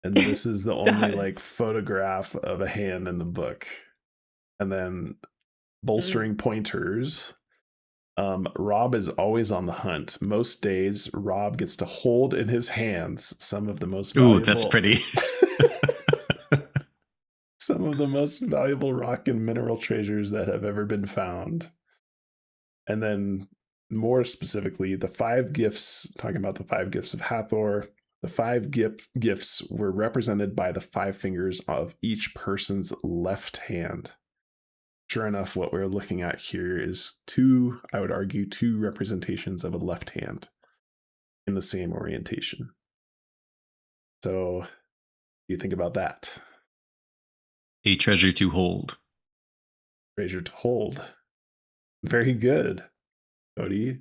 And this is the only like photograph of a hand in the book. And then bolstering pointers. Rob is always on the hunt. Most days, Rob gets to hold in his hands some of the most valuable... Ooh, that's pretty. Some of the most valuable rock and mineral treasures that have ever been found. And then more specifically, the 5 gifts, talking about the 5 gifts of Hathor, the 5 gifts were represented by the 5 fingers of each person's left hand. Sure enough, what we're looking at here is 2 representations of a left hand in the same orientation. So, what do you think about that? A treasure to hold. Treasure to hold. Very good, Cody.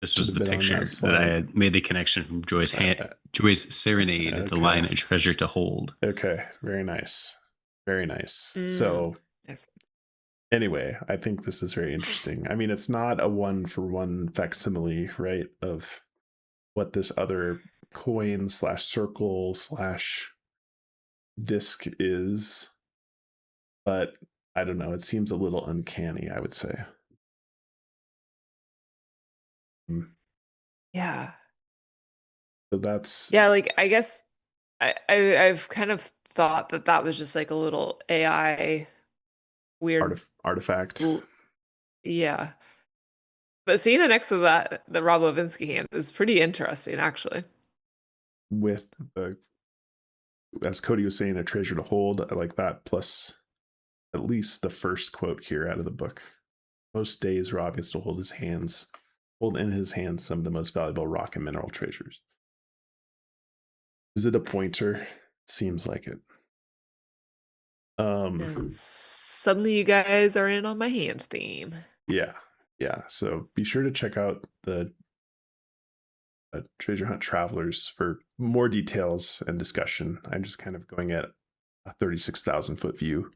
This was the picture that I had made the connection from Joy's Serenade, okay. The line "A treasure to hold." Okay, very nice. Very nice. So, yes. Anyway, I think this is very interesting. I mean, it's not a 1-for-1 facsimile, right, of what this other coin / circle / disc is, but I don't know, it seems a little uncanny, I would say. Yeah. So that's like I guess I've kind of thought that was just like a little AI weird artifact. Yeah. But seeing it next to that, the Rob Levinsky hand is pretty interesting, actually. With the, as Cody was saying, a treasure to hold, I like that, plus at least the first quote here out of the book. Most days, Rob gets to hold in his hands some of the most valuable rock and mineral treasures. Is it a pointer? Seems like it. And suddenly you guys are in on my hand theme. Yeah. So be sure to check out the Treasure Hunt Travelers for more details and discussion. I'm just kind of going at a 36,000 foot view.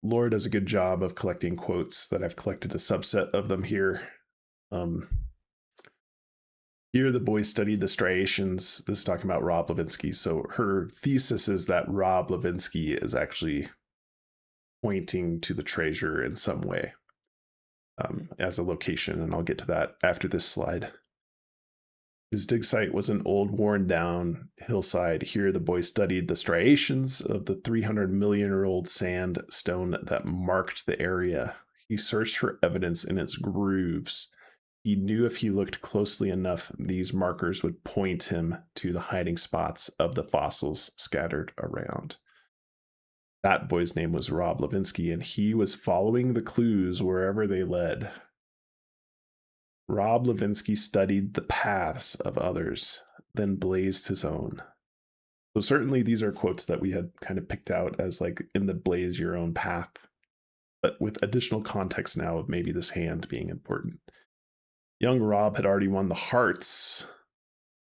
Laura does a good job of collecting quotes that I've collected a subset of them here. Here, the boys studied the striations. This is talking about Rob Levinsky. So her thesis is that Rob Levinsky is actually pointing to the treasure in some way as a location. And I'll get to that after this slide. His dig site was an old, worn-down hillside. Here, the boys studied the striations of the 300 million-year-old sandstone that marked the area. He searched for evidence in its grooves. He knew if he looked closely enough, these markers would point him to the hiding spots of the fossils scattered around. That boy's name was Rob Levinsky, and he was following the clues wherever they led. Rob Levinsky studied the paths of others, then blazed his own. So certainly these are quotes that we had kind of picked out as like in the blaze your own path, but with additional context now of maybe this hand being important. Young Rob had already won the hearts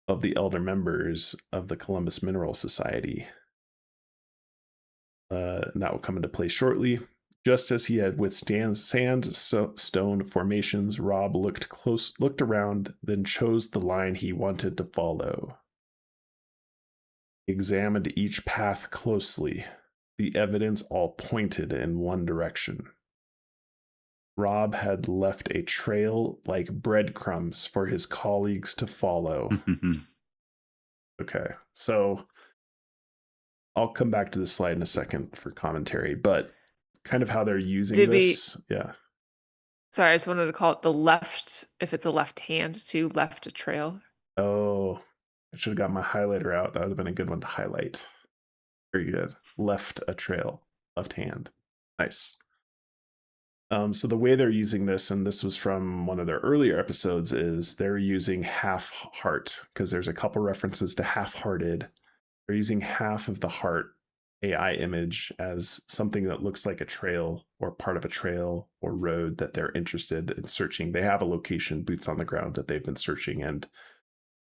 of the elder members of the Columbus Mineral Society. And that will come into play shortly. Just as he had withstand sandstone formations, Rob looked around, then chose the line he wanted to follow. He examined each path closely. The evidence all pointed in one direction. Rob had left a trail like breadcrumbs for his colleagues to follow. Okay, so I'll come back to this slide in a second for commentary, but kind of how they're using this. Yeah. Sorry, I just wanted to call it the left, if it's a left hand, to left a trail. Oh, I should have got my highlighter out. That would have been a good one to highlight. Very good. Left a trail, left hand. Nice. So the way they're using this, and this was from one of their earlier episodes, is they're using half heart, because there's a couple references to half-hearted. They're using half of the heart AI image as something that looks like a trail or part of a trail or road that they're interested in searching. They have a location, boots on the ground, that they've been searching, and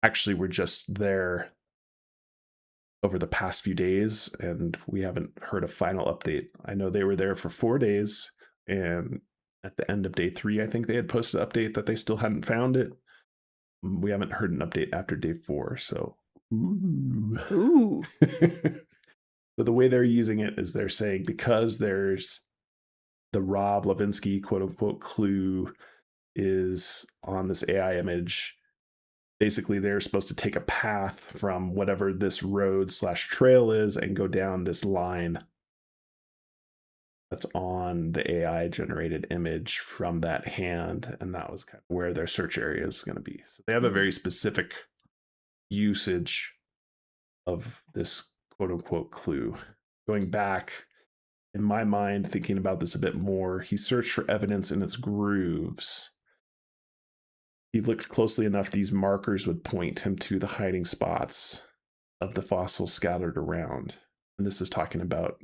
actually we're just there over the past few days, and we haven't heard a final update. I know they were there for 4 days, and at the end of day 3, I think they had posted an update that they still hadn't found it. We haven't heard an update after day 4, so Ooh. So the way they're using it is they're saying, because there's the Rob Levinsky quote unquote clue is on this AI image, basically they're supposed to take a path from whatever this road / trail is and go down this line that's on the AI generated image from that hand. And that was kind of where their search area is going to be. So they have a very specific usage of this quote unquote clue. Going back in my mind, thinking about this a bit more, he searched for evidence in its grooves. He looked closely enough, these markers would point him to the hiding spots of the fossils scattered around. And this is talking about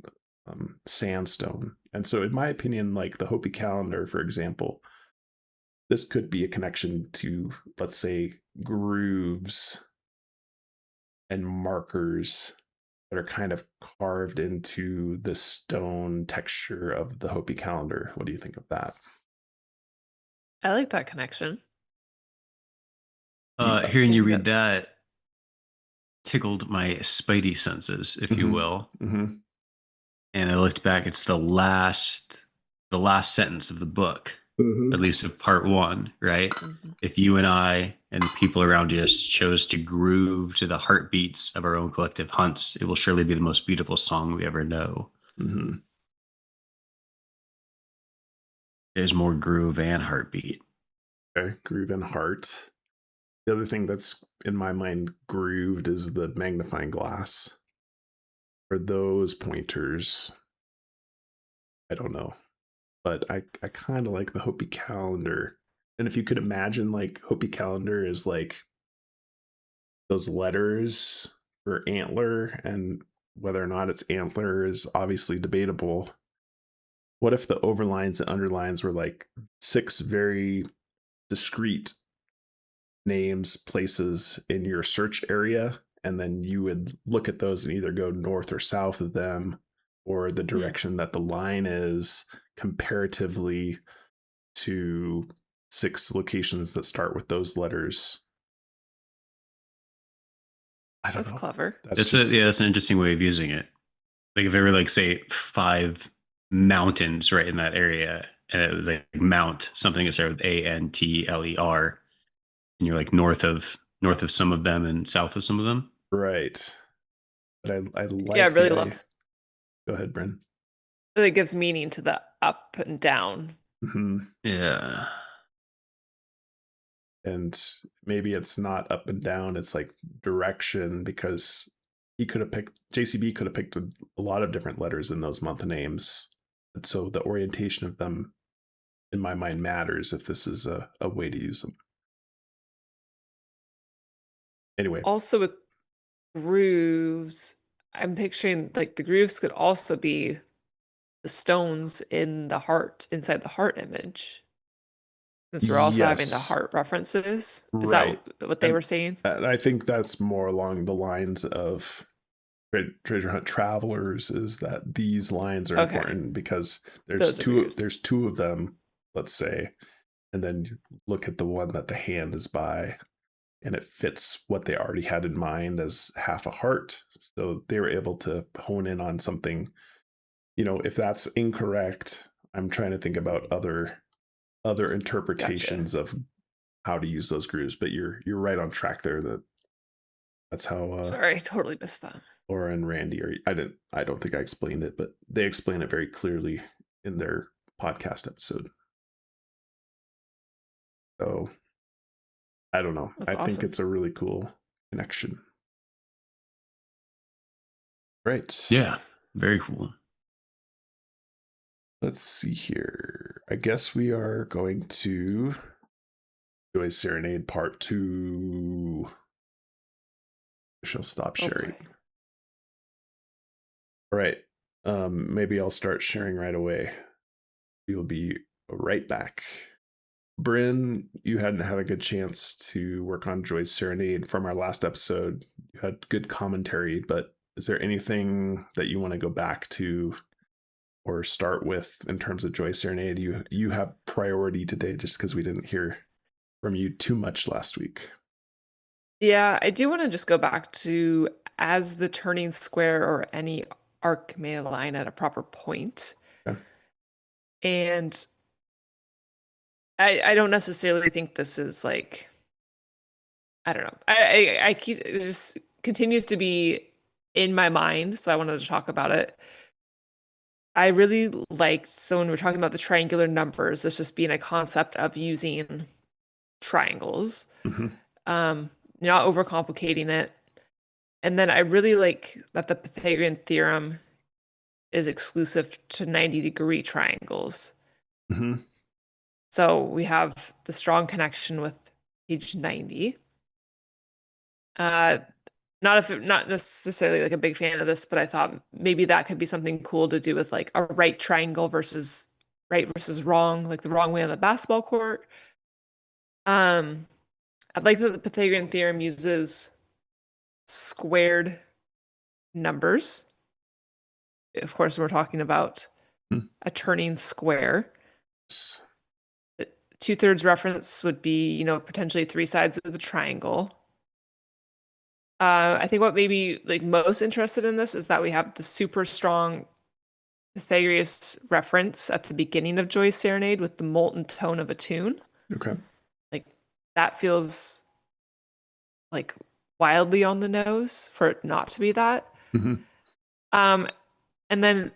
sandstone. And so in my opinion, like the Hopi calendar, for example, this could be a connection to, let's say, grooves and markers that are kind of carved into the stone texture of the Hopi calendar. What do you think of that? I like that connection. Hearing you read that tickled my spidey senses, if you will. Mm-hmm. And I looked back, it's the last sentence of the book, at least of part 1, right? If you and I and the people around us chose to groove to the heartbeats of our own collective hunts, it will surely be the most beautiful song we ever know. There's more groove and heartbeat. Okay, groove and heart. The other thing that's in my mind grooved is the magnifying glass. For those pointers, I don't know. But I kind of like the Hopi calendar. And if you could imagine, like, Hopi calendar is like those letters for antler, and whether or not it's antler is obviously debatable. What if the overlines and underlines were like 6 very discrete names, places in your search area, and then you would look at those and either go north or south of them, or the direction that the line is comparatively to 6 locations that start with those letters. I don't That's know. clever. That's an interesting way of using it. Like if there were like say 5 mountains right in that area, and it was like mount something that started with Antler, and you're like north of some of them and south of some of them. Right. But I like Yeah, I really love. Go ahead, Bryn. It gives meaning to the up and down. Mm-hmm. Yeah. And maybe it's not up and down, it's like direction, because JCB could have picked a lot of different letters in those month names. And so the orientation of them, in my mind, matters if this is a way to use them. Anyway. Also with grooves, I'm picturing like the grooves could also be the stones in the heart, inside the heart image. Since we're also having the Yes. heart references. Is Right. that what they were saying? And I think that's more along the lines of Treasure Hunt Travelers, is that these lines are important because there's two of them, let's say, and then you look at the one that the hand is by, and it fits what they already had in mind as half a heart. So they were able to hone in on something. If that's incorrect, I'm trying to think about other interpretations of how to use those grooves. But you're right on track there. That's how. Sorry, I totally missed that. Laura and Randy, I don't think I explained it, but they explain it very clearly in their podcast episode. So I don't know. That's I think it's a really cool connection. Right. Yeah. Very cool. Let's see here. I guess we are going to do a Serenade Part 2. I shall stop sharing. Okay. All right. Maybe I'll start sharing right away. We will be right back. Bryn, you hadn't had a good chance to work on Joy's Serenade from our last episode. You had good commentary, but is there anything that you want to go back to or start with in terms of Joy's Serenade? You have priority today just because we didn't hear from you too much last week. Yeah, I do want to just go back to as the turning square or any arc may align at a proper point. Okay. And I don't necessarily think this is like, I don't know. I keep, it just continues to be in my mind, so I wanted to talk about it. I really liked, so when we're talking about the triangular numbers, this just being a concept of using triangles, not overcomplicating it. And then I really like that the Pythagorean theorem is exclusive to 90-degree triangles. Mm-hmm. So we have the strong connection with page 90. Not necessarily like a big fan of this, but I thought maybe that could be something cool to do with like a right triangle versus right versus wrong, like the wrong way on the basketball court. I'd like that the Pythagorean theorem uses squared numbers. Of course, we're talking about a turning square. 2/3 reference would be, potentially 3 sides of the triangle. I think what made me like most interested in this is that we have the super strong Pythagoras reference at the beginning of Joy's Serenade with the molten tone of a tune. Okay. Like that feels like wildly on the nose for it not to be that. Mm-hmm. And then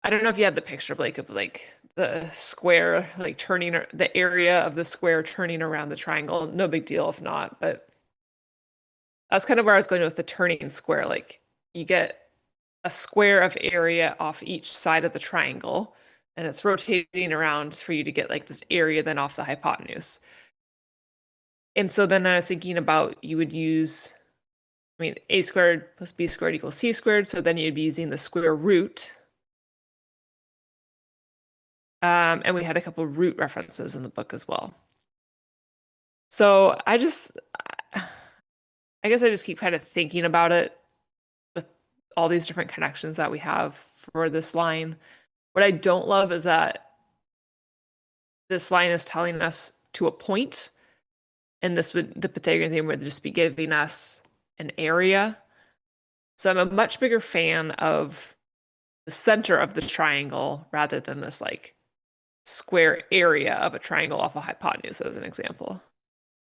I don't know if you had the picture, Blake, of like the square, like turning the area of the square turning around the triangle. No big deal if not, but that's kind of where I was going with the turning square. Like you get a square of area off each side of the triangle, and it's rotating around for you to get like this area then off the hypotenuse. And so then I was thinking about you would use, a squared plus b squared equals c squared. So then you'd be using the square root. And we had a couple root references in the book as well. So I guess I just keep kind of thinking about it with all these different connections that we have for this line. What I don't love is that this line is telling us to a point, and the Pythagorean theorem would just be giving us an area. So I'm a much bigger fan of the center of the triangle rather than this like square area of a triangle off a hypotenuse as an example.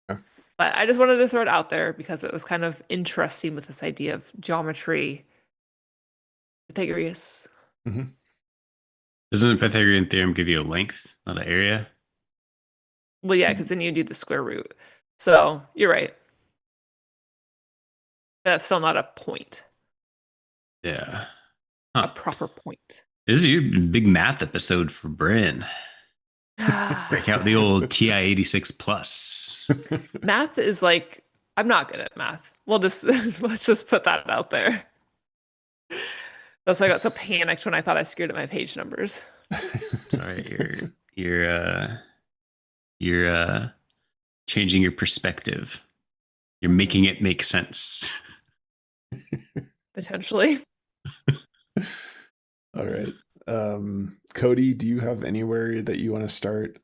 Okay. But I just wanted to throw it out there because it was kind of interesting with this idea of geometry. Pythagoras. Mm-hmm. Doesn't the Pythagorean theorem give you a length, not an area? Well, yeah, because then you do the square root. So you're right. That's still not a point. Yeah. A proper point. This is your big math episode for Bryn. Break out the old TI 86 plus. Math is like, I'm not good at math. We'll just let's just put that out there. That's why I got so panicked when I thought I screwed up my page numbers. Sorry, you're changing your perspective. You're making it make sense. Potentially. All right. Cody, do you have anywhere that you want to start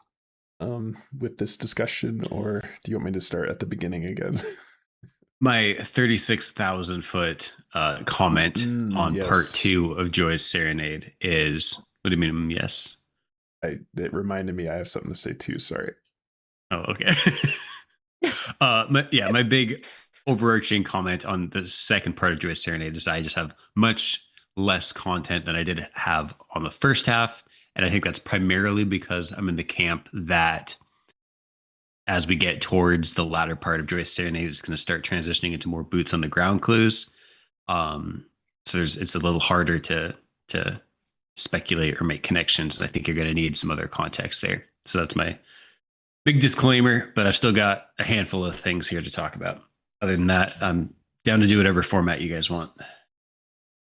with this discussion, or do you want me to start at the beginning again? My 36,000 foot comment on yes. part 2 of Joy's Serenade is, what do you mean? Yes. It reminded me I have something to say too. Sorry. Oh, okay. My big overarching comment on the second part of Joy's Serenade is I just have much less content than I did have on the first half. And I think that's primarily because I'm in the camp that as we get towards the latter part of Joy's Serenade, it's going to start transitioning into more boots on the ground clues. So it's a little harder to speculate or make connections. And I think you're going to need some other context there. So that's my big disclaimer, but I've still got a handful of things here to talk about. Other than that, I'm down to do whatever format you guys want.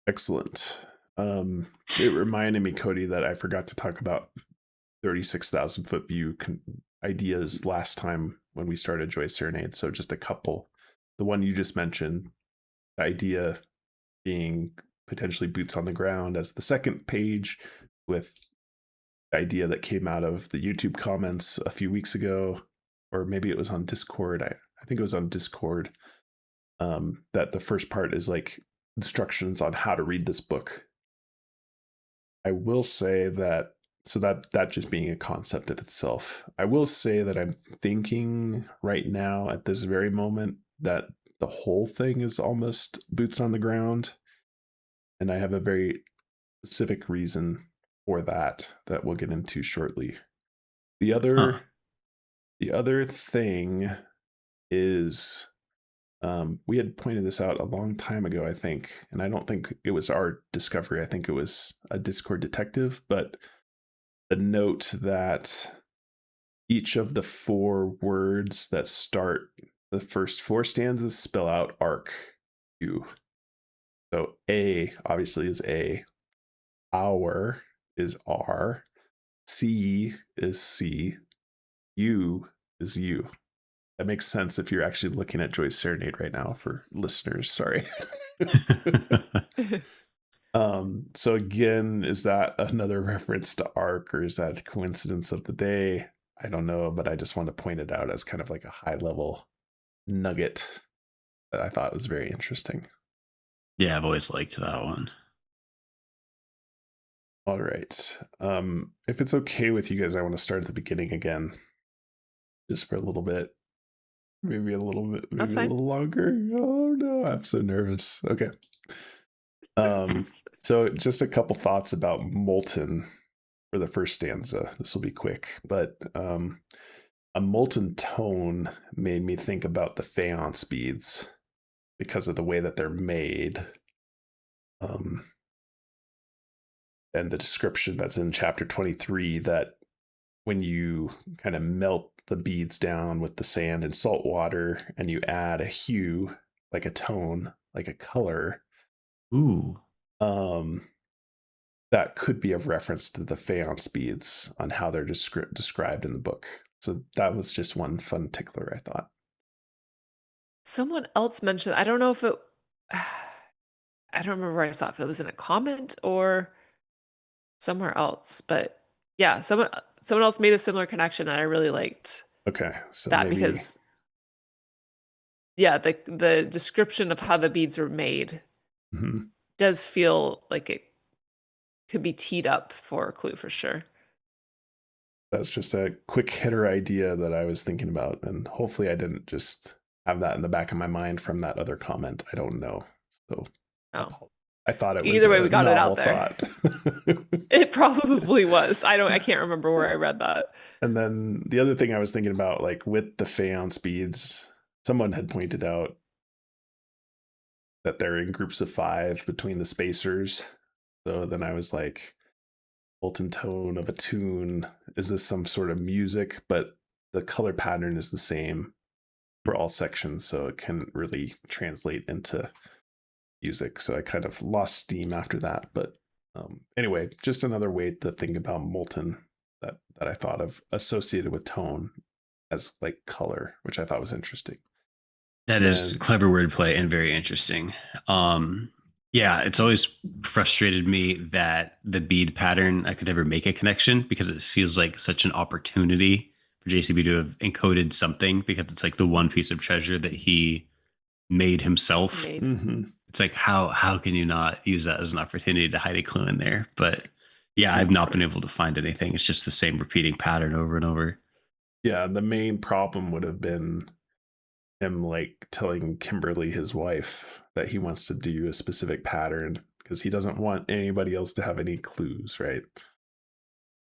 Excellent. It reminded me, Cody, that I forgot to talk about 36,000 foot view ideas last time when we started Joy's Serenade. So just a couple. The one you just mentioned, the idea being potentially boots on the ground as the second page, with the idea that came out of the YouTube comments a few weeks ago, or maybe it was on Discord. I think it was on Discord, that the first part is like instructions on how to read this book. I will say that, so that just being a concept of itself, I will say that I'm thinking right now at this very moment that the whole thing is almost boots on the ground. And I have a very specific reason for that we'll get into shortly. The other thing is, we had pointed this out a long time ago, I think, and I don't think it was our discovery. I think it was a Discord detective, but the note that each of the 4 words that start the first 4 stanzas spell out arc U. So A obviously is A, our is R, C is C, U is U. That makes sense if you're actually looking at Joy's Serenade right now for listeners. Sorry. So again, is that another reference to arc, or is that a coincidence of the day? I don't know, but I just want to point it out as kind of like a high level nugget that I thought was very interesting. Yeah, I've always liked that one. All right. If it's okay with you guys, I want to start at the beginning again, just for a little bit. Maybe a little bit, maybe a little longer. Oh no, I'm so nervous. Okay. So just a couple thoughts about molten for the first stanza. This will be quick, but a molten tone made me think about the faience beads because of the way that they're made. And the description that's in chapter 23, that when you kind of melt the beads down with the sand and salt water and you add a hue, like a tone, like a color, that could be a reference to the faience beads on how they're described in the book. So that was just one fun tickler, I thought. Someone else mentioned, I don't know if it, I don't remember where I saw it, if it was in a comment or somewhere else, but yeah, someone else made a similar connection, and I really liked Okay, so that maybe because yeah, the description of how the beads are made Mhm. does feel like it could be teed up for a clue for sure. That's just a quick hitter idea that I was thinking about, and hopefully I didn't just have that in the back of my mind from that other comment. I don't know. So Oh, I thought it was either way, a we got it novel out there. thought. It probably was. I can't remember where I read that. And then the other thing I was thinking about, like with the Faience beads, someone had pointed out that they're in groups of 5 between the spacers. So then I was like, molten tone of a tune, is this some sort of music? But the color pattern is the same for all sections, so it can really translate into music. So I kind of lost steam after that. But anyway, just another way to think about molten that I thought of associated with tone as like color, which I thought was interesting. That is And clever wordplay and very interesting. Yeah, it's always frustrated me that the bead pattern, I could never make a connection because it feels like such an opportunity for JCB to have encoded something because it's like the one piece of treasure that he made himself. Mhm. It's like how can you not use that as an opportunity to hide a clue in there? But yeah, I've not been able to find anything. It's just the same repeating pattern over and over. Yeah, the main problem would have been him like telling Kimberly, his wife, that he wants to do a specific pattern because he doesn't want anybody else to have any clues, right?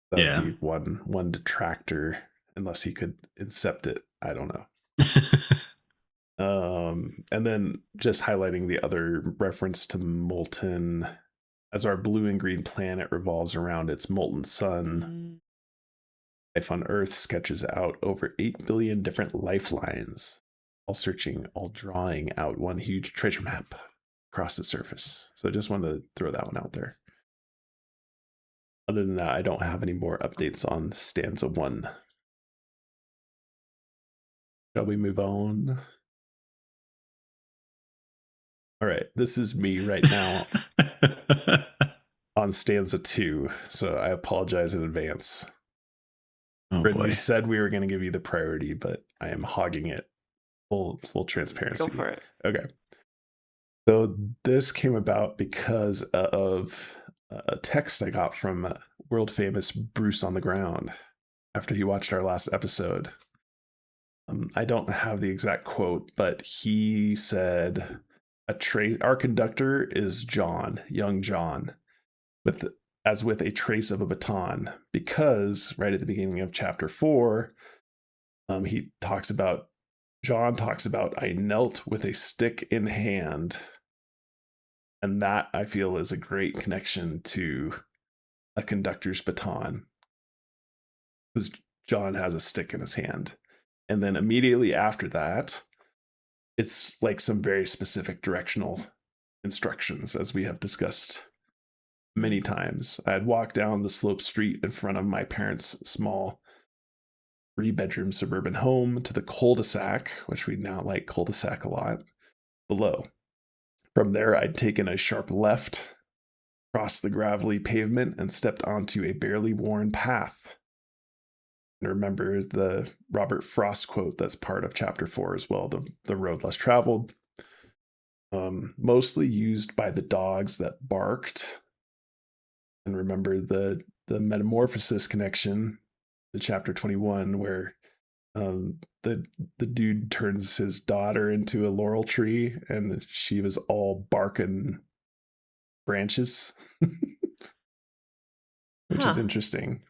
That would Yeah. be one detractor, unless he could incept it. I don't know. And then just highlighting the other reference to molten, as our blue and green planet revolves around its molten sun, life on Earth sketches out over 8 billion different lifelines, all searching, all drawing out one huge treasure map across the surface. So I just wanted to throw that one out there. Other than that, I don't have any more updates on stanza 1. Shall we move on? All right, this is me right now on stanza 2, so I apologize in advance. Oh Brittany boy. said we were going to give you the priority, but I am hogging it. Full transparency. Go for it. Okay. So this came about because of a text I got from world famous Bruce on the Ground after he watched our last episode. I don't have the exact quote, but he said, our conductor is John, young John, with a trace of a baton, because right at the beginning of chapter 4, John talks about, I knelt with a stick in hand. And that I feel is a great connection to a conductor's baton, because John has a stick in his hand. And then immediately after that, it's like some very specific directional instructions, as we have discussed many times. I had walked down the slope street in front of my parents' small 3-bedroom suburban home to the cul-de-sac, which we now like cul-de-sac a lot, below. From there, I'd taken a sharp left, crossed the gravelly pavement, and stepped onto a barely worn path. And remember the Robert Frost quote that's part of chapter 4 as well, the road less traveled. Mostly used by the dogs that barked. And remember the Metamorphosis connection to chapter 21, where the dude turns his daughter into a laurel tree and she was all bark and branches, which is interesting.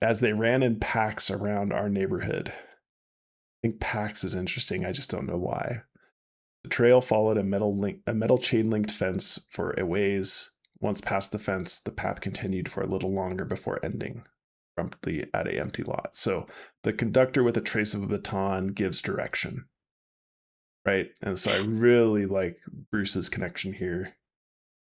As they ran in packs around our neighborhood. I think packs is interesting. I just don't know why. The trail followed a metal chain linked fence for a ways. Once past the fence, the path continued for a little longer before ending promptly at an empty lot. So the conductor with a trace of a baton gives direction, right? And so I really like Bruce's connection here,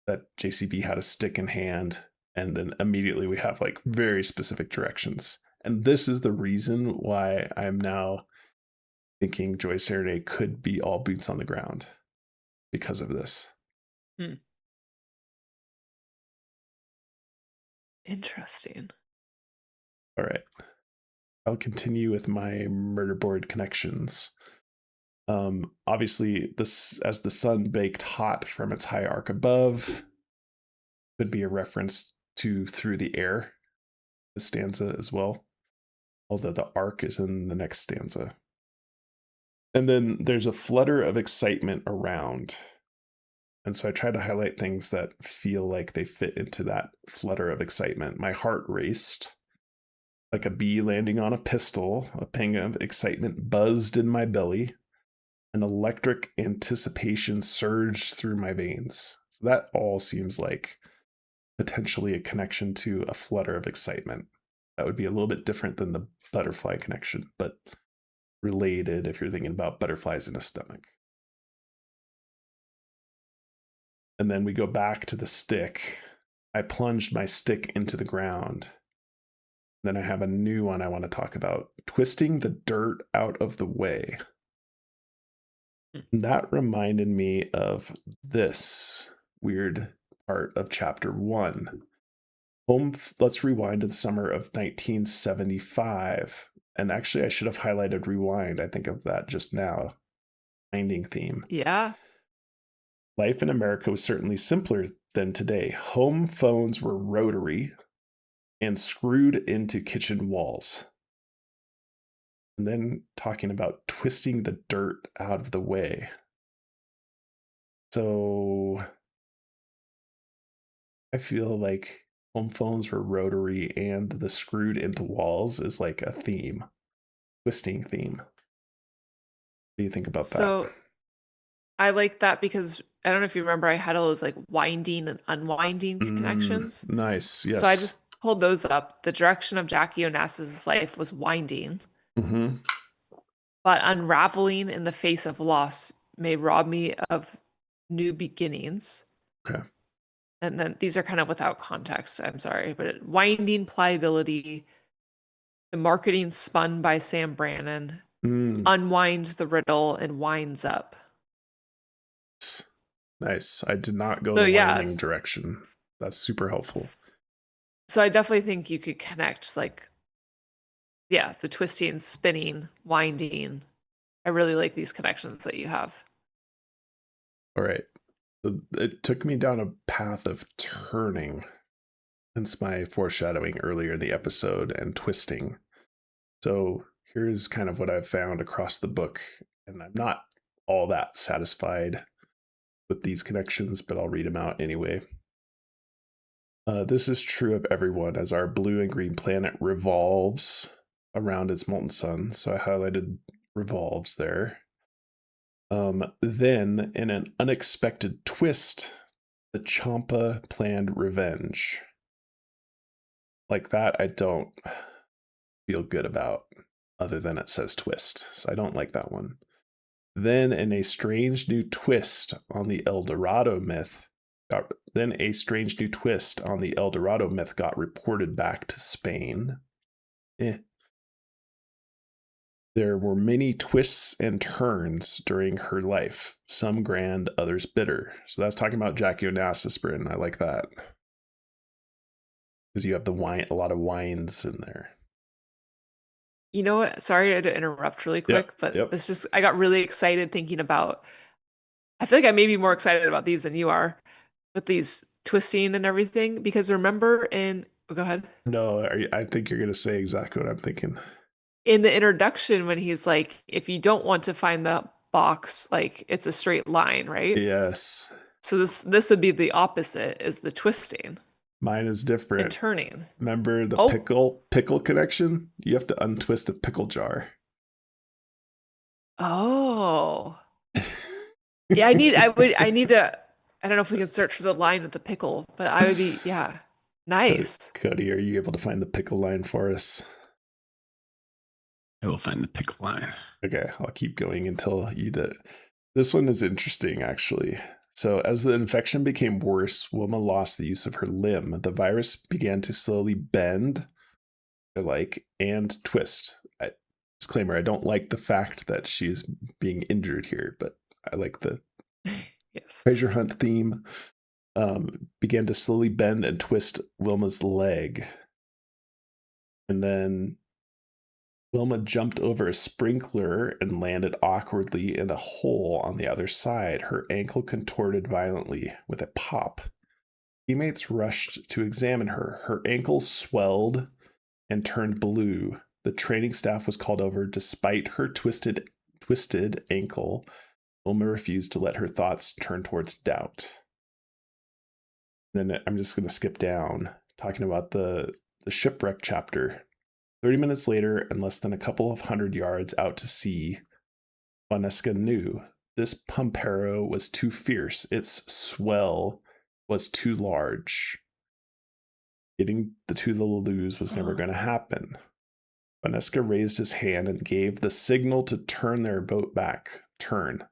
that JCB had a stick in hand, and then immediately we have like very specific directions. And this is the reason why I'm now thinking Joy Serenade could be all boots on the ground, because of this. Interesting. All right. I'll continue with my murder board connections. Obviously, this as the sun baked hot from its high arc above could be a reference to Through the Air, the stanza as well, although the arc is in the next stanza. And then there's a flutter of excitement around. And so I tried to highlight things that feel like they fit into that flutter of excitement. My heart raced like a bee landing on a pistol. A pang of excitement buzzed in my belly. An electric anticipation surged through my veins. So that all seems like potentially a connection to a flutter of excitement. That would be a little bit different than the butterfly connection, but related if you're thinking about butterflies in a stomach. And then we go back to the stick. I plunged my stick into the ground. Then I have a new one I want to talk about. Twisting the dirt out of the way. That reminded me of this weird part of chapter 1. Let's rewind to the summer of 1975. And actually, I should have highlighted rewind. I think of that just now. Finding theme. Yeah. Life in America was certainly simpler than today. Home phones were rotary and screwed into kitchen walls. And then talking about twisting the dirt out of the way. So I feel like home phones were rotary and the screwed into walls is like a theme, twisting theme. What do you think about that? So I like that because I don't know if you remember, I had all those like winding and unwinding connections. Nice. Yes. So I just pulled those up. The direction of Jackie Onassis' life was winding, but unraveling in the face of loss may rob me of new beginnings. Okay. And then these are kind of without context. I'm sorry, but winding pliability, the marketing spun by Sam Brannon, unwinds the riddle and winds up. Nice. I did not go So, the yeah. winding direction. That's super helpful. So I definitely think you could connect like, yeah, the twisting, spinning, winding. I really like these connections that you have. All right. So it took me down a path of turning, hence my foreshadowing earlier in the episode, and twisting. So here's kind of what I've found across the book, and I'm not all that satisfied with these connections, but I'll read them out anyway. This is true of everyone as our blue and green planet revolves around its molten sun. So I highlighted revolves there. Then, in an unexpected twist, the Champa planned revenge. Like that, I don't feel good about, other than it says twist. So I don't like that one. Then, in a strange new twist on the El Dorado myth, got reported back to Spain. There were many twists and turns during her life, some grand, others bitter. So that's talking about Jackie Onassis, Bryn. I like that. Because you have a lot of wines in there. You know what? Sorry to interrupt really quick, but it's just, I got really excited thinking about, I feel like I may be more excited about these than you are with these twisting and everything, because remember go ahead. No, I think you're going to say exactly what I'm thinking. In the introduction, when he's like, if you don't want to find the box, like it's a straight line, right? Yes. So this would be the opposite, is the twisting. Mine is different. And turning. Remember the pickle connection? You have to untwist a pickle jar. Oh. Yeah, I need to, I don't know if we can search for the line with the pickle, but I would be, yeah. Nice. Cody, are you able to find the pickle line for us? I will find the pickle line. Okay, I'll keep going until you do. This one is interesting, actually. So as the infection became worse, Wilma lost the use of her limb. The virus began to slowly bend, and twist. Disclaimer, I don't like the fact that she's being injured here, but I like the treasure hunt theme. began to slowly bend and twist Wilma's leg. And then Wilma jumped over a sprinkler and landed awkwardly in a hole on the other side. Her ankle contorted violently with a pop. Teammates rushed to examine her. Her ankle swelled and turned blue. The training staff was called over. Despite her twisted ankle, Wilma refused to let her thoughts turn towards doubt. Then I'm just going to skip down, talking about the shipwreck chapter. 30 minutes later, and less than a couple of 100 yards out to sea, Vanesca knew this Pampero was too fierce. Its swell was too large. Getting to the Lalouse was never going to happen. Vanesca raised his hand and gave the signal to turn their boat back. Turn.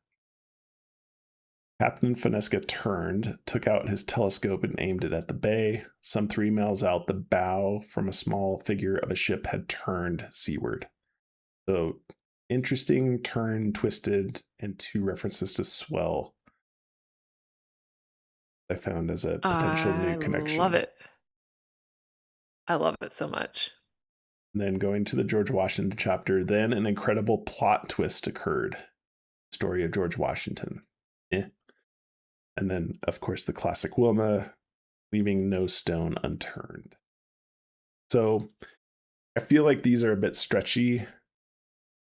Captain Vanesca turned, took out his telescope and aimed it at the bay. Some 3 miles out, the bow from a small figure of a ship had turned seaward. So, interesting turn, twisted, and 2 references to swell. I found as a potential new connection. I love it. I love it so much. And then going to the George Washington chapter, then an incredible plot twist occurred. Story of George Washington. And then, of course, the classic Wilma, leaving no stone unturned. So I feel like these are a bit stretchy,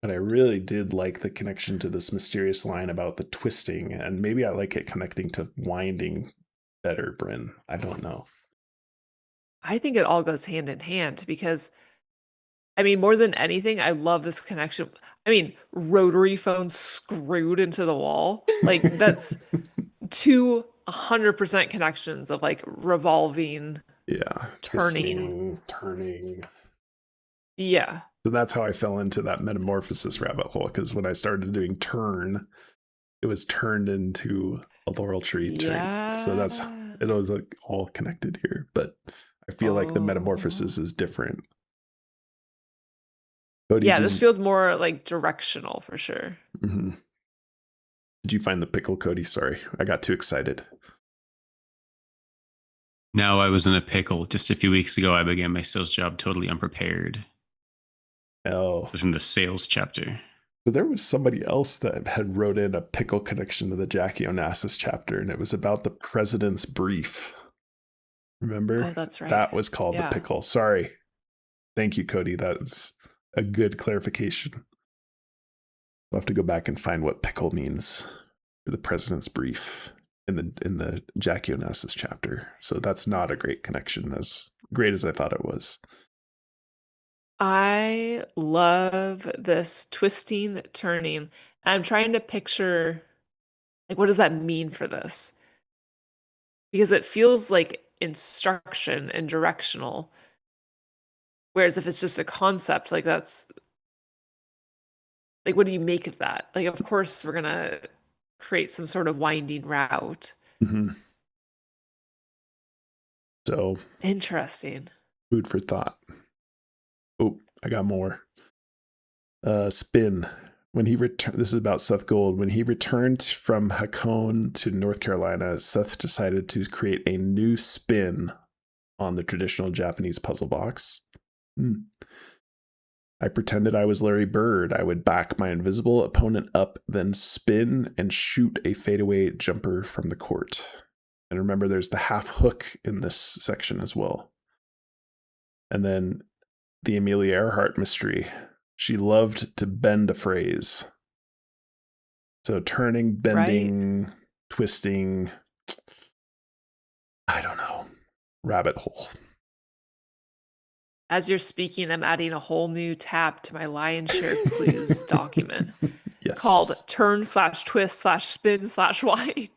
but I really did like the connection to this mysterious line about the twisting, and maybe I like it connecting to winding better, Bryn. I don't know. I think it all goes hand in hand because, I mean, more than anything, I love this connection. I mean, rotary phones screwed into the wall. Like, that's 100% connections of like revolving. Yeah. Turning. Yeah. So that's how I fell into that Metamorphosis rabbit hole, because when I started doing turn, it was turned into a laurel tree turn. Yeah. So it was like all connected here, but I feel like the Metamorphosis is different. Cody, yeah, this feels more like directional for sure. Mm-hmm. Did you find the pickle, Cody? Sorry, I got too excited. No, I was in a pickle. Just a few weeks ago, I began my sales job totally unprepared. Oh. So from the sales chapter. So there was somebody else that had wrote in a pickle connection to the Jackie Onassis chapter, and it was about the president's brief. Remember? Oh, that's right. That was called the pickle. Sorry. Thank you, Cody. That's a good clarification. I'll have to go back and find what pickle means for the president's brief in the Jackie Onassis chapter. So that's not a great connection, as great as I thought it was. I love this twisting, turning. I'm trying to picture, like, what does that mean for this? Because it feels like instruction and directional. Whereas if it's just a concept, like that's, like, what do you make of that? Like, of course, we're going to create some sort of winding route. Mm-hmm. So interesting. Food for thought. Oh, I got more. Spin. When he returned, this is about Seth Gold. When he returned from Hakone to North Carolina, Seth decided to create a new spin on the traditional Japanese puzzle box. I pretended I was Larry Bird. I would back my invisible opponent up, then spin and shoot a fadeaway jumper from the court. And remember, there's the half hook in this section as well. And then the Amelia Earhart mystery. She loved to bend a phrase. So turning, bending, twisting. I don't know. Rabbit hole. As you're speaking, I'm adding a whole new tab to my Lion Share Clues document. Yes. Called turn/twist/spin/wind.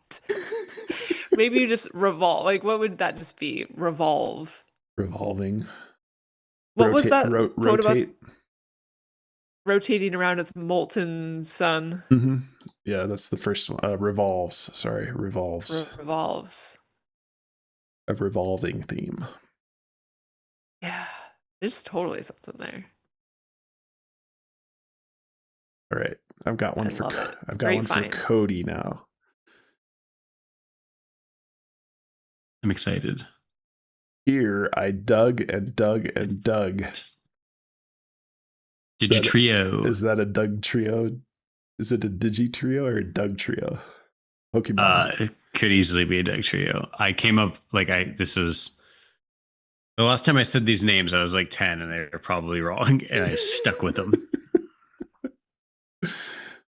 Maybe you just revolve. Like, what would that just be? Revolve. Revolving. What was that? Rotate. Rotating around its molten sun. Mm-hmm. Yeah, that's the first one. Revolves. Sorry, revolves. Revolves. A revolving theme. Yeah, there's totally something there. All right, I've got one for for Cody now. I'm excited. Here, I dug and dug and dug. Digitrio. Is that a Doug trio? Is it a Digi trio or a Doug trio? Pokemon. It could easily be a Doug trio. I came up this was the last time I said these names. I was like 10, and they're probably wrong, and I stuck with them.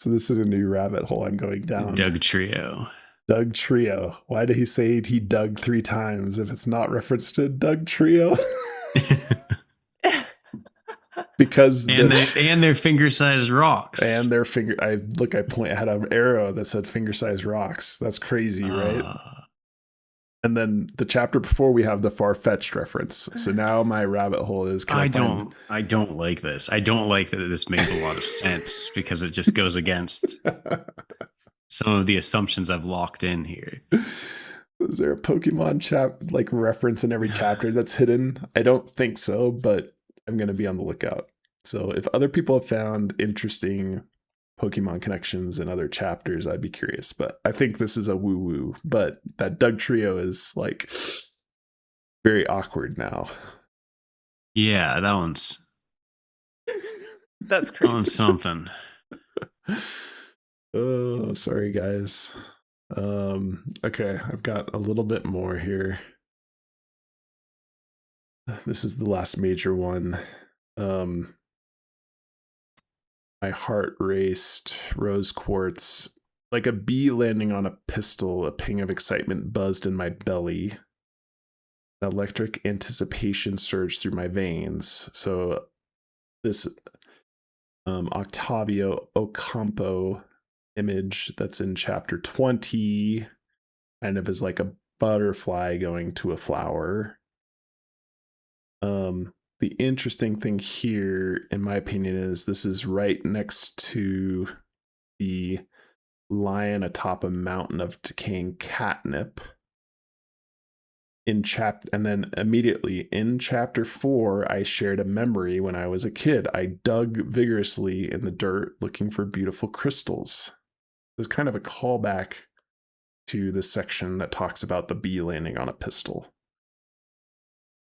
So this is a new rabbit hole I'm going down. Doug trio. Doug trio. Why did he say he dug 3 times if it's not referenced to Doug trio? Because their finger-sized rocks. And their finger. I had an arrow that said finger-sized rocks. That's crazy, right? And then the chapter before we have the far-fetched reference. So now my rabbit hole is. I don't like this. I don't like that this makes a lot of sense because it just goes against some of the assumptions I've locked in here. Is there a Pokemon reference in every chapter that's hidden? I don't think so, but I'm going to be on the lookout. So if other people have found interesting Pokemon connections in other chapters, I'd be curious. But I think this is a woo-woo. But that Doug trio is very awkward now. Yeah, that one's... That's crazy. That one's something. Oh, sorry, guys. Okay, I've got a little bit more here. This is the last major one. My heart raced, rose quartz, like a bee landing on a pistol, a ping of excitement buzzed in my belly. An electric anticipation surged through my veins. So this Octavio Ocampo image that's in chapter 20 kind of is like a butterfly going to a flower. The interesting thing here, in my opinion, is this is right next to the lion atop a mountain of decaying catnip. And then immediately in chapter 4, I shared a memory when I was a kid. I dug vigorously in the dirt looking for beautiful crystals. There's kind of a callback to the section that talks about the bee landing on a pistol.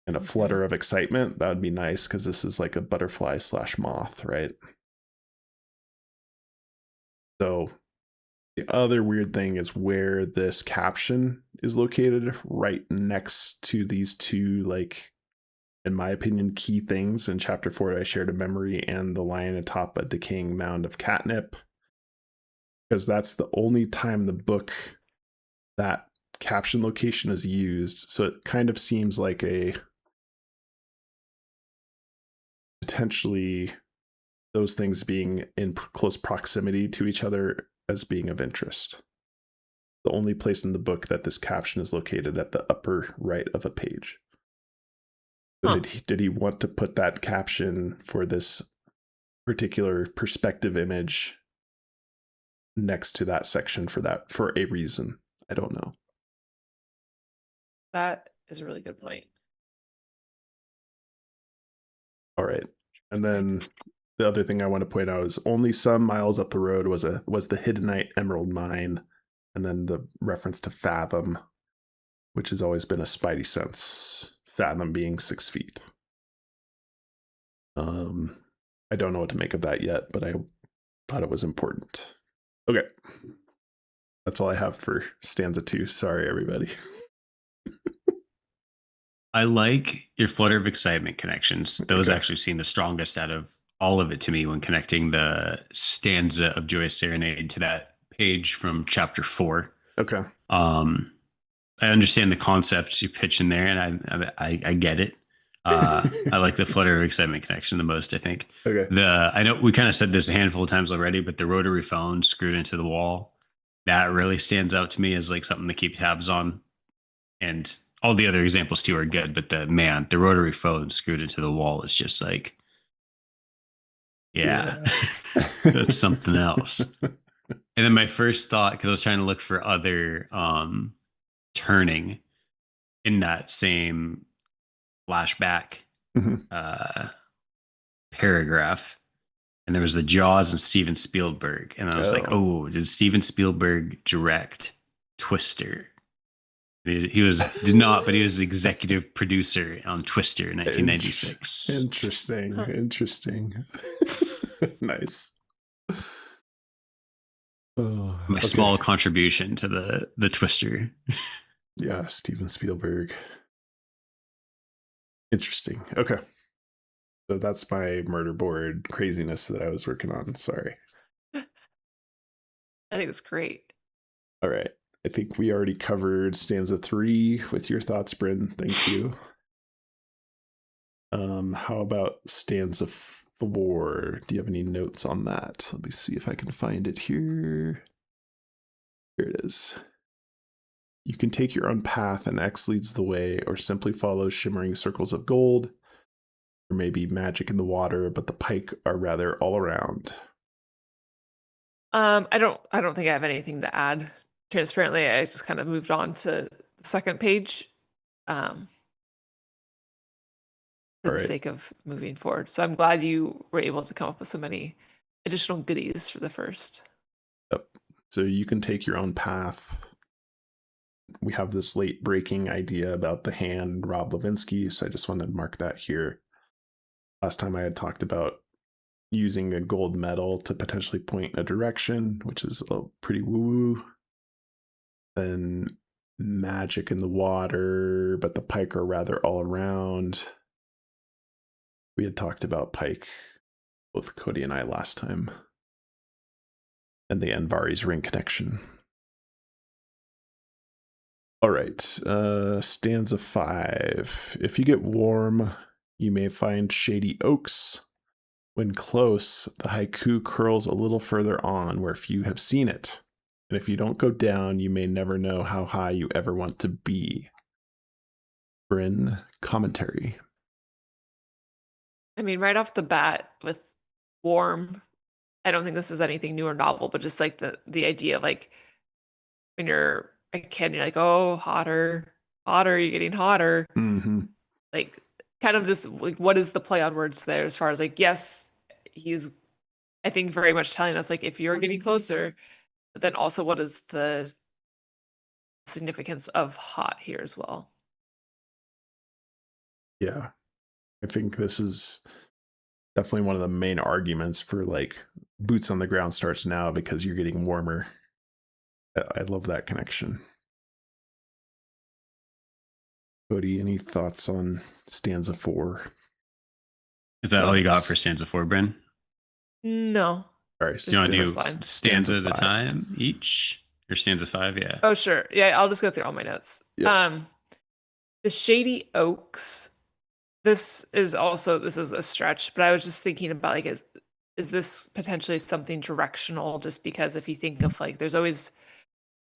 And a flutter of excitement, that would be nice because this is like a butterfly / moth, right? So the other weird thing is where this caption is located, right next to these two, in my opinion, key things. In chapter 4, I shared a memory and the lion atop a decaying mound of catnip. Because that's the only time in the book that caption location is used. So it kind of seems like a potentially those things being in close proximity to each other as being of interest. The only place in the book that this caption is located at the upper right of a page. So did he want to put that caption for this particular perspective image next to that section for a reason? I don't know. That is a really good point. All right. And then the other thing I want to point out is only some miles up the road was the Hiddenite Emerald Mine, and then the reference to Fathom, which has always been a spidey sense. Fathom being 6 feet. I don't know what to make of that yet, but I thought it was important. Okay. That's all I have for stanza 2. Sorry, everybody. I like your flutter of excitement connections. Those actually seem the strongest out of all of it to me when connecting the stanza of Joyous Serenade to that page from chapter 4. Okay. I understand the concepts you pitch in there, and I get it. I like the flutter of excitement connection the most, I think. Okay. I know we kind of said this a handful of times already, but the rotary phone screwed into the wall, that really stands out to me as like something to keep tabs on. And all the other examples too are good, but the rotary phone screwed into the wall is just like, yeah. That's something else. And then my first thought, because I was trying to look for other turning in that same flashback paragraph, and there was the Jaws and Steven Spielberg, and I was like, oh, did Steven Spielberg direct Twister? He was did not, but he was executive producer on Twister in 1996. Interesting. Huh. Interesting. Nice. Oh, My okay. small contribution to the Twister. Yeah, Steven Spielberg. Interesting. Okay. So that's my murder board craziness that I was working on. Sorry. I think it's great. All right. I think we already covered stanza 3 with your thoughts, Bryn. Thank you. How about stanza 4? Do you have any notes on that? Let me see if I can find it here. Here it is. You can take your own path and X leads the way, or simply follow shimmering circles of gold. There may be magic in the water, but the pike are rather all around. I don't think I have anything to add. Transparently, I just kind of moved on to the second page. For All the right. sake of moving forward. So I'm glad you were able to come up with so many additional goodies for the first. Yep. So you can take your own path. We have this late breaking idea about the hand, Rob Levinsky, so I just wanted to mark that here. Last time I had talked about using a gold medal to potentially point a direction, which is a pretty woo-woo. Then magic in the water, but the pike are rather all around. We had talked about pike, both Cody and I, last time. And the Anvari's ring connection. All right, stanza 5. If you get warm, you may find shady oaks. When close, the haiku curls a little further on where few have seen it. And if you don't go down, you may never know how high you ever want to be. Bryn, commentary. I mean, right off the bat with warm, I don't think this is anything new or novel, but just like the idea of like when you're a kid, you're like, oh, hotter, hotter, you're getting hotter. Mm-hmm. Like kind of just like what is the play on words there as far as like, yes, he's I think very much telling us like if you're getting closer, but then also what is the significance of hot here as well? Yeah. I think this is definitely one of the main arguments for like boots on the ground starts now because you're getting warmer. I love that connection. Cody, any thoughts on stanza 4? Is that all you got for stanza 4, Bryn? No. All right, Do you want to do first line. stanza at a 5. time each? Or stanza 5, yeah. Oh, sure. Yeah, I'll just go through all my notes. Yep. The shady oaks. This is a stretch, but I was just thinking about like is this potentially something directional? Just because if you think of like there's always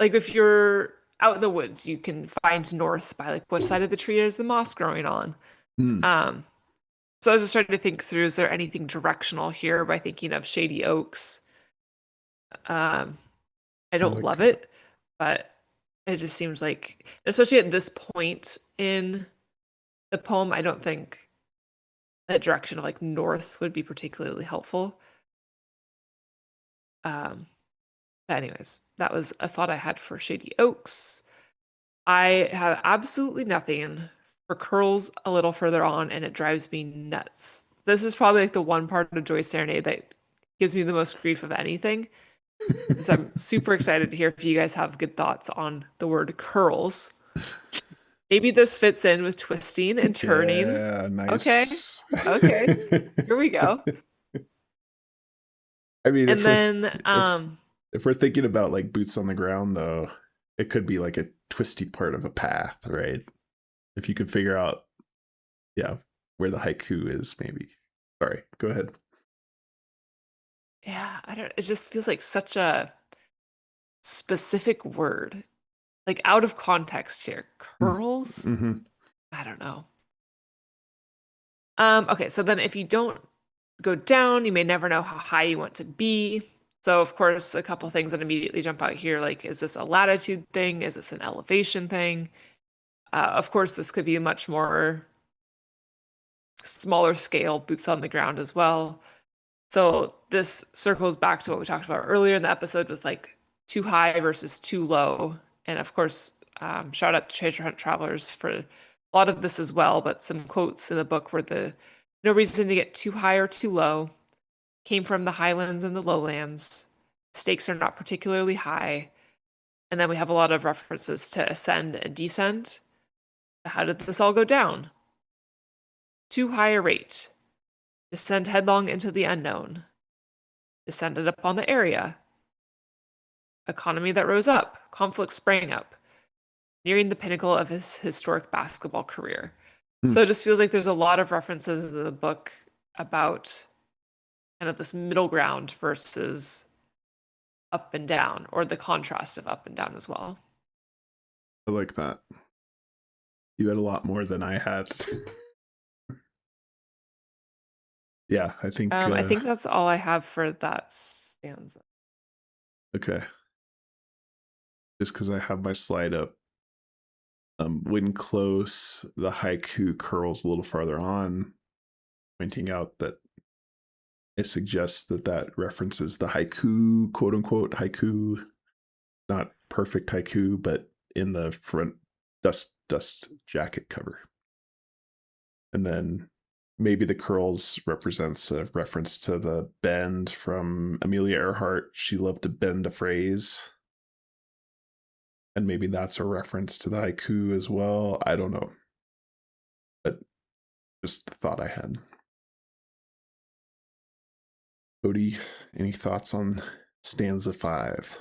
like if you're out in the woods, you can find north by like what side of the tree is the moss growing on. So I was just trying to think through, is there anything directional here by thinking of shady oaks? I don't love it, but it just seems like, especially at this point in the poem, I don't think that direction of like north would be particularly helpful. But anyways, that was a thought I had for shady oaks. I have absolutely nothing for curls a little further on, and it drives me nuts. This is probably like the one part of Joy's Serenade that gives me the most grief of anything. So I'm super excited to hear if you guys have good thoughts on the word curls. Maybe this fits in with twisting and turning. Yeah, nice. Okay. Here we go. I mean, And then if we're thinking about like boots on the ground, though, it could be like a twisty part of a path, right? If you could figure out, yeah, where the haiku is, maybe. Sorry, go ahead. yeah, it just feels like such a specific word. Like out of context here. Curls? Mm-hmm. I don't know. Okay, so then if you don't go down, you may never know how high you want to be. So of course, a couple things that immediately jump out here, like, is this a latitude thing? Is this an elevation thing? Of course, this could be a much more smaller scale, boots on the ground as well. So this circles back to what we talked about earlier in the episode with like too high versus too low. And of course, Shout out to Treasure Hunt Travelers for a lot of this as well, but some quotes in the book were no reason to get too high or too low, came from the highlands and the lowlands, stakes are not particularly high. And then we have a lot of references to ascend and descend. How did this all go down? Too high a rate. Descend headlong into the unknown. Descended upon the area. Economy that rose up. Conflict sprang up. Nearing the pinnacle of his historic basketball career. So it just feels like there's a lot of references in the book about kind of this middle ground versus up and down, or the contrast of up and down as well. I like that. You had a lot more than I had. Yeah, I think that's all I have for that stanza. Okay. Just because I have my slide up. When close, the haiku curls a little farther on, pointing out that it suggests that references the haiku, quote unquote haiku, not perfect haiku, but in the front dust jacket cover. And then maybe the curls represents a reference to the bend from Amelia Earhart. She loved to bend a phrase. And maybe that's a reference to the haiku as well. I don't know. But just the thought I had. Cody, any thoughts on stanza 5?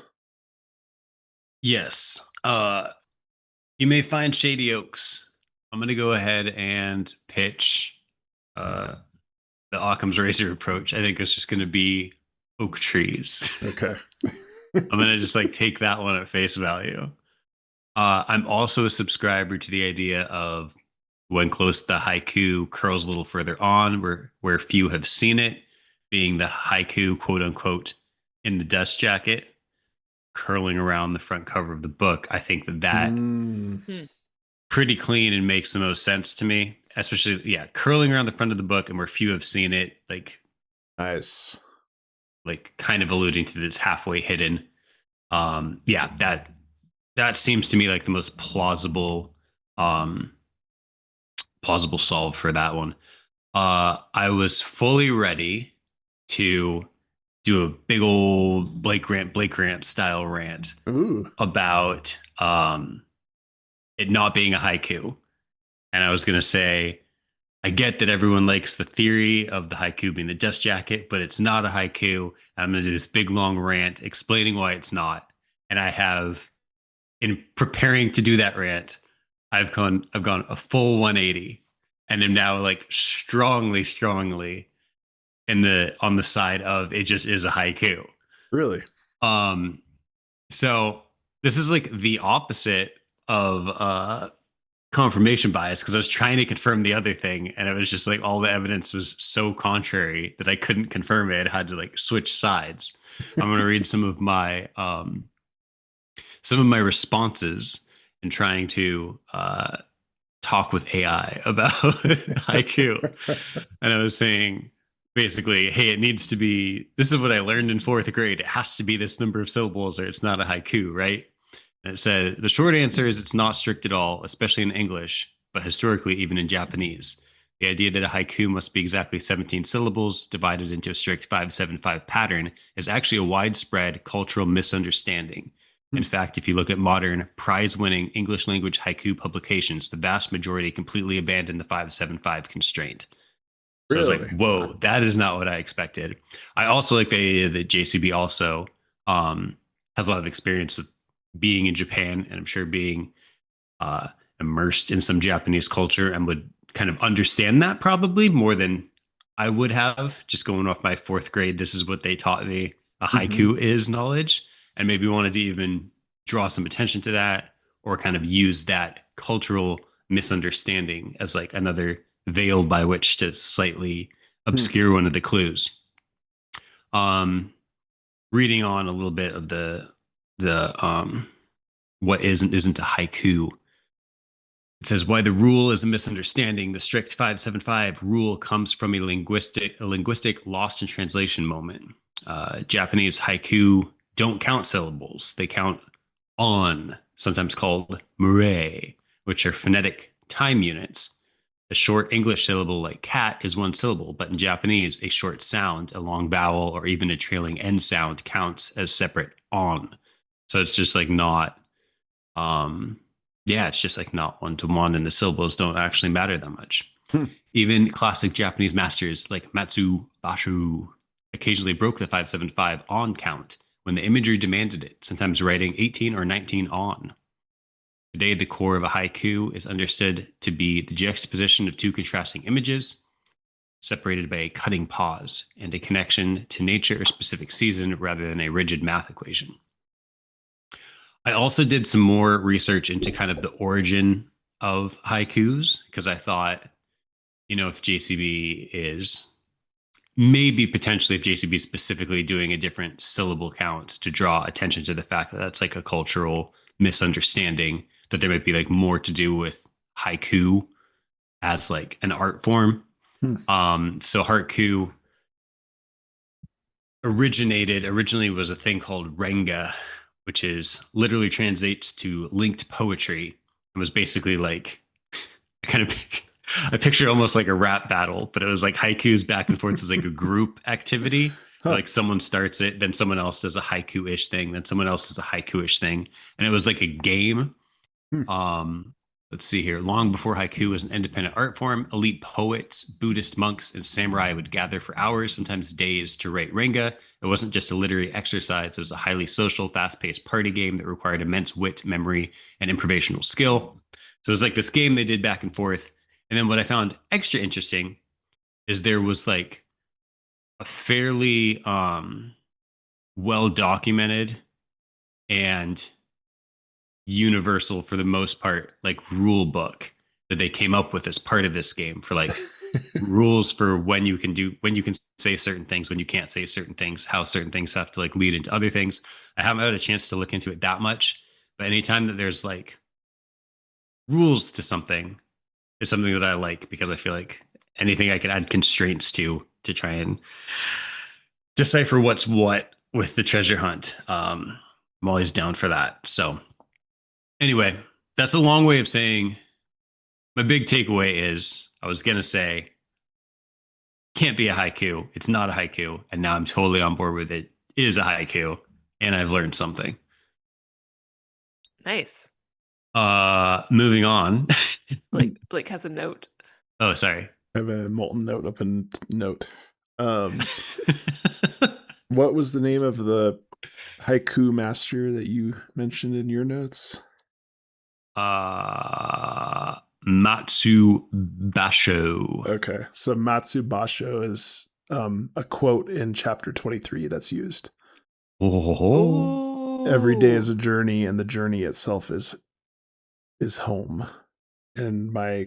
Yes. You may find shady oaks. I'm going to go ahead and pitch the Occam's razor approach. I think it's just going to be oak trees. Okay. I'm going to just take that one at face value. I'm also a subscriber to the idea of when close, the haiku curls a little further on, where few have seen it, being the haiku, quote unquote, in the dust jacket, curling around the front cover of the book. I think that pretty clean and makes the most sense to me, especially, curling around the front of the book and where few have seen it, nice. Kind of alluding to this halfway hidden. That seems to me like the most plausible solve for that one. I was fully ready to do a big old Blake Grant style rant about it not being a haiku. And I was going to say, I get that everyone likes the theory of the haiku being the dust jacket, but it's not a haiku. And I'm going to do this big long rant explaining why it's not. And I have, in preparing to do that rant, I've gone a full 180 and am now strongly on the side of it just is a haiku. Really? So this is the opposite of confirmation bias, because I was trying to confirm the other thing and it was just all the evidence was so contrary that I couldn't confirm it. I had to switch sides. I'm going to read some of my responses and trying to talk with AI about haiku. And I was saying, basically, hey, it needs to be, this is what I learned in 4th grade. It has to be this number of syllables or it's not a haiku, right? And it said, the short answer is it's not strict at all, especially in English, but historically, even in Japanese. The idea that a haiku must be exactly 17 syllables divided into a strict 5-7-5 pattern is actually a widespread cultural misunderstanding. In fact, if you look at modern prize-winning English language haiku publications, the vast majority completely abandon the 5-7-5 constraint. So really? I was whoa, that is not what I expected. I also like the idea that JCB also has a lot of experience with being in Japan, and I'm sure being immersed in some Japanese culture, and would kind of understand that probably more than I would have, just going off my 4th grade. This is what they taught me. A haiku is knowledge. And maybe wanted to even draw some attention to that, or kind of use that cultural misunderstanding as another veil by which to slightly obscure one of the clues. Reading on a little bit of the what isn't a haiku. It says, why the rule is a misunderstanding. The strict 5-7-5 rule comes from a linguistic lost in translation moment. Japanese haiku don't count syllables. They count on, sometimes called murray, which are phonetic time units. A short English syllable like cat is one syllable, but in Japanese, a short sound, a long vowel, or even a trailing end sound counts as separate on. So it's just like not, yeah, it's just like not one to one, and the syllables don't actually matter that much. Even classic Japanese masters like Matsu Basho occasionally broke the 575 on count when the imagery demanded it, sometimes writing 18 or 19 on. Today, the core of a haiku is understood to be the juxtaposition of two contrasting images, separated by a cutting pause and a connection to nature or specific season rather than a rigid math equation. I also did some more research into kind of the origin of haikus because I thought, if JCB is maybe potentially if JCB is specifically doing a different syllable count to draw attention to the fact that that's like a cultural misunderstanding, that there might be like more to do with haiku as like an art form. So haiku originally was a thing called renga, which is literally translates to linked poetry, and was basically like I picture almost like a rap battle, but it was like haikus back and forth as like a group activity. Like someone starts it, then someone else does a haiku-ish thing, then someone else does a haiku-ish thing. And it was like a game. Let's see here. Long before haiku was an independent art form, elite poets, Buddhist monks, and samurai would gather for hours, sometimes days, to write renga. It wasn't just a literary exercise. It was a highly social, fast-paced party game that required immense wit, memory, and improvisational skill. So it was like this game they did back and forth. And then what I found extra interesting is there was like a fairly well documented and universal, for the most part, like rule book that they came up with as part of this game for like rules for when you can say certain things, when you can't say certain things, how certain things have to like lead into other things. I haven't had a chance to look into it that much, but anytime that there's like rules to something is something that I like, because I feel like anything I can add constraints to try and decipher what's what with the treasure hunt. I'm always down for that. So anyway, that's a long way of saying my big takeaway is I was going to say can't be a haiku. It's not a haiku. And now I'm totally on board with it. It is a haiku. And I've learned something. Nice. Moving on. Blake has a note. Oh, sorry. I have a molten note up in note. What was the name of the haiku master that you mentioned in your notes? Matsu Basho. Okay, so Matsu Basho is a quote in chapter 23 that's used. Oh. Every day is a journey, and the journey itself is home. And my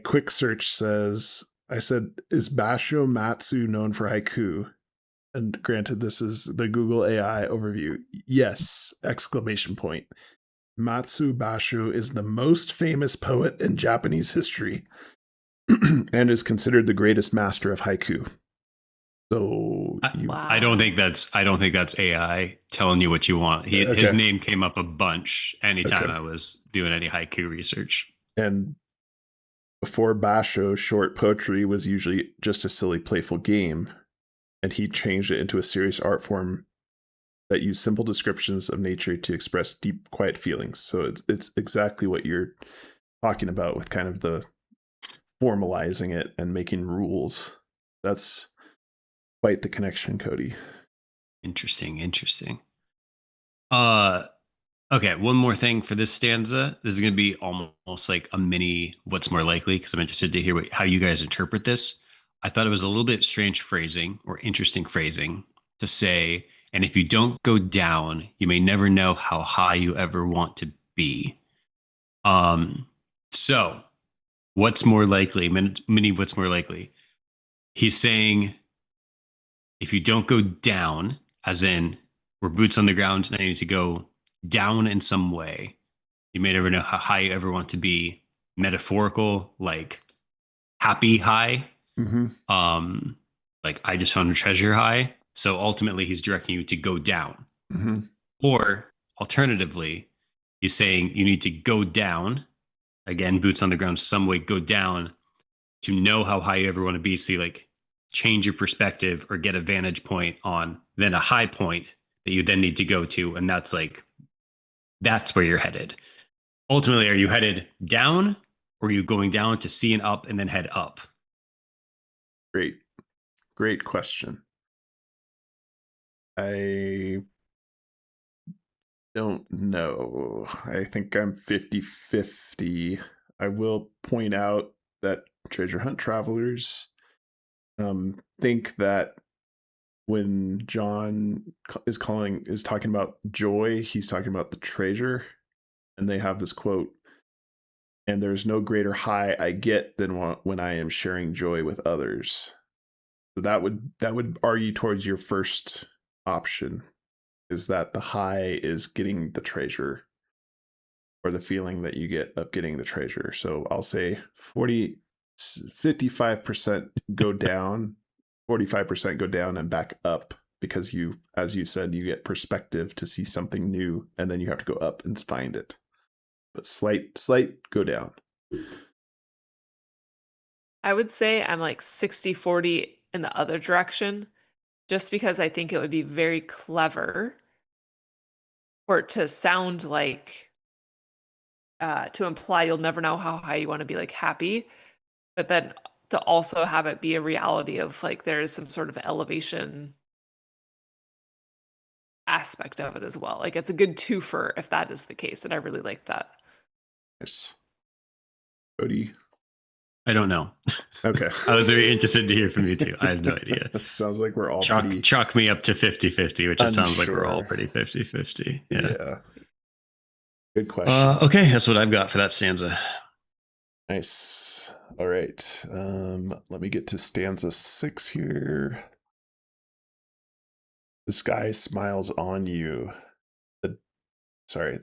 quick search says, I said, is Basho Matsu known for haiku? And granted, this is the Google AI overview. Yes! Exclamation point. Matsu Basho is the most famous poet in Japanese history and is considered the greatest master of haiku. So I don't think that's AI telling you what you want. His name came up a bunch anytime I was doing any haiku research. And before Basho, short poetry was usually just a silly, playful game, and he changed it into a serious art form that used simple descriptions of nature to express deep, quiet feelings. So it's exactly what you're talking about with kind of the formalizing it and making rules. That's quite the connection, Cody. Interesting. Okay, one more thing for this stanza. This is going to be almost like a mini what's more likely, because I'm interested to hear how you guys interpret this. I thought it was a little bit strange phrasing or interesting phrasing to say, and if you don't go down, you may never know how high you ever want to be. So what's more likely? Mini what's more likely? He's saying, if you don't go down, as in we're boots on the ground and I need to go down in some way, you may never know how high you ever want to be. Metaphorical, like happy high. Mm-hmm. Like I just found a treasure high. So ultimately he's directing you to go down. Mm-hmm. Or Alternatively, he's saying you need to go down, again, boots on the ground, some way, go down to know how high you ever want to be. So you like change your perspective or get a vantage point on then a high point that you then need to go to. And that's where you're headed. Ultimately, are you headed down or are you going down to see an up and then head up? Great question. I don't know. I think I'm 50-50. I will point out that treasure hunt travelers think that when Jon is talking about joy, he's talking about the treasure. And they have this quote, and there's no greater high I get than when I am sharing joy with others. So that would argue towards your first option, is that the high is getting the treasure, or the feeling that you get of getting the treasure. So I'll say 55% go down, 45% go down and back up, because you, as you said, you get perspective to see something new, and then you have to go up and find it. But slight go down. I would say I'm like 60-40 in the other direction, just because I think it would be very clever for it to sound like, to imply you'll never know how high you want to be, like happy, but then to also have it be a reality of like there is some sort of elevation aspect of it as well. Like it's a good twofer if that is the case, and I really like that. Yes. Cody? I don't know. Okay. I was very interested to hear from you too. I have no idea. Sounds like we're all chalk me up to 50-50, which it sounds like we're all pretty 50-50. Yeah. Good question. Okay, that's what I've got for that stanza. Nice. All right. Let me get to stanza 6 here. The sky smiles on you. The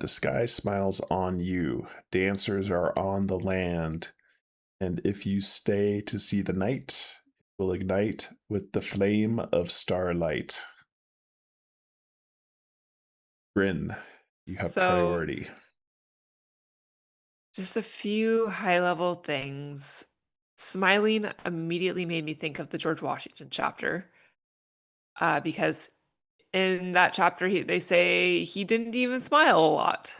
sky smiles on you. Dancers are on the land. And if you stay to see the night, it will ignite with the flame of starlight. Bryn, you have priority. Just a few high-level things. Smiling immediately made me think of the George Washington chapter, because in that chapter they say he didn't even smile a lot,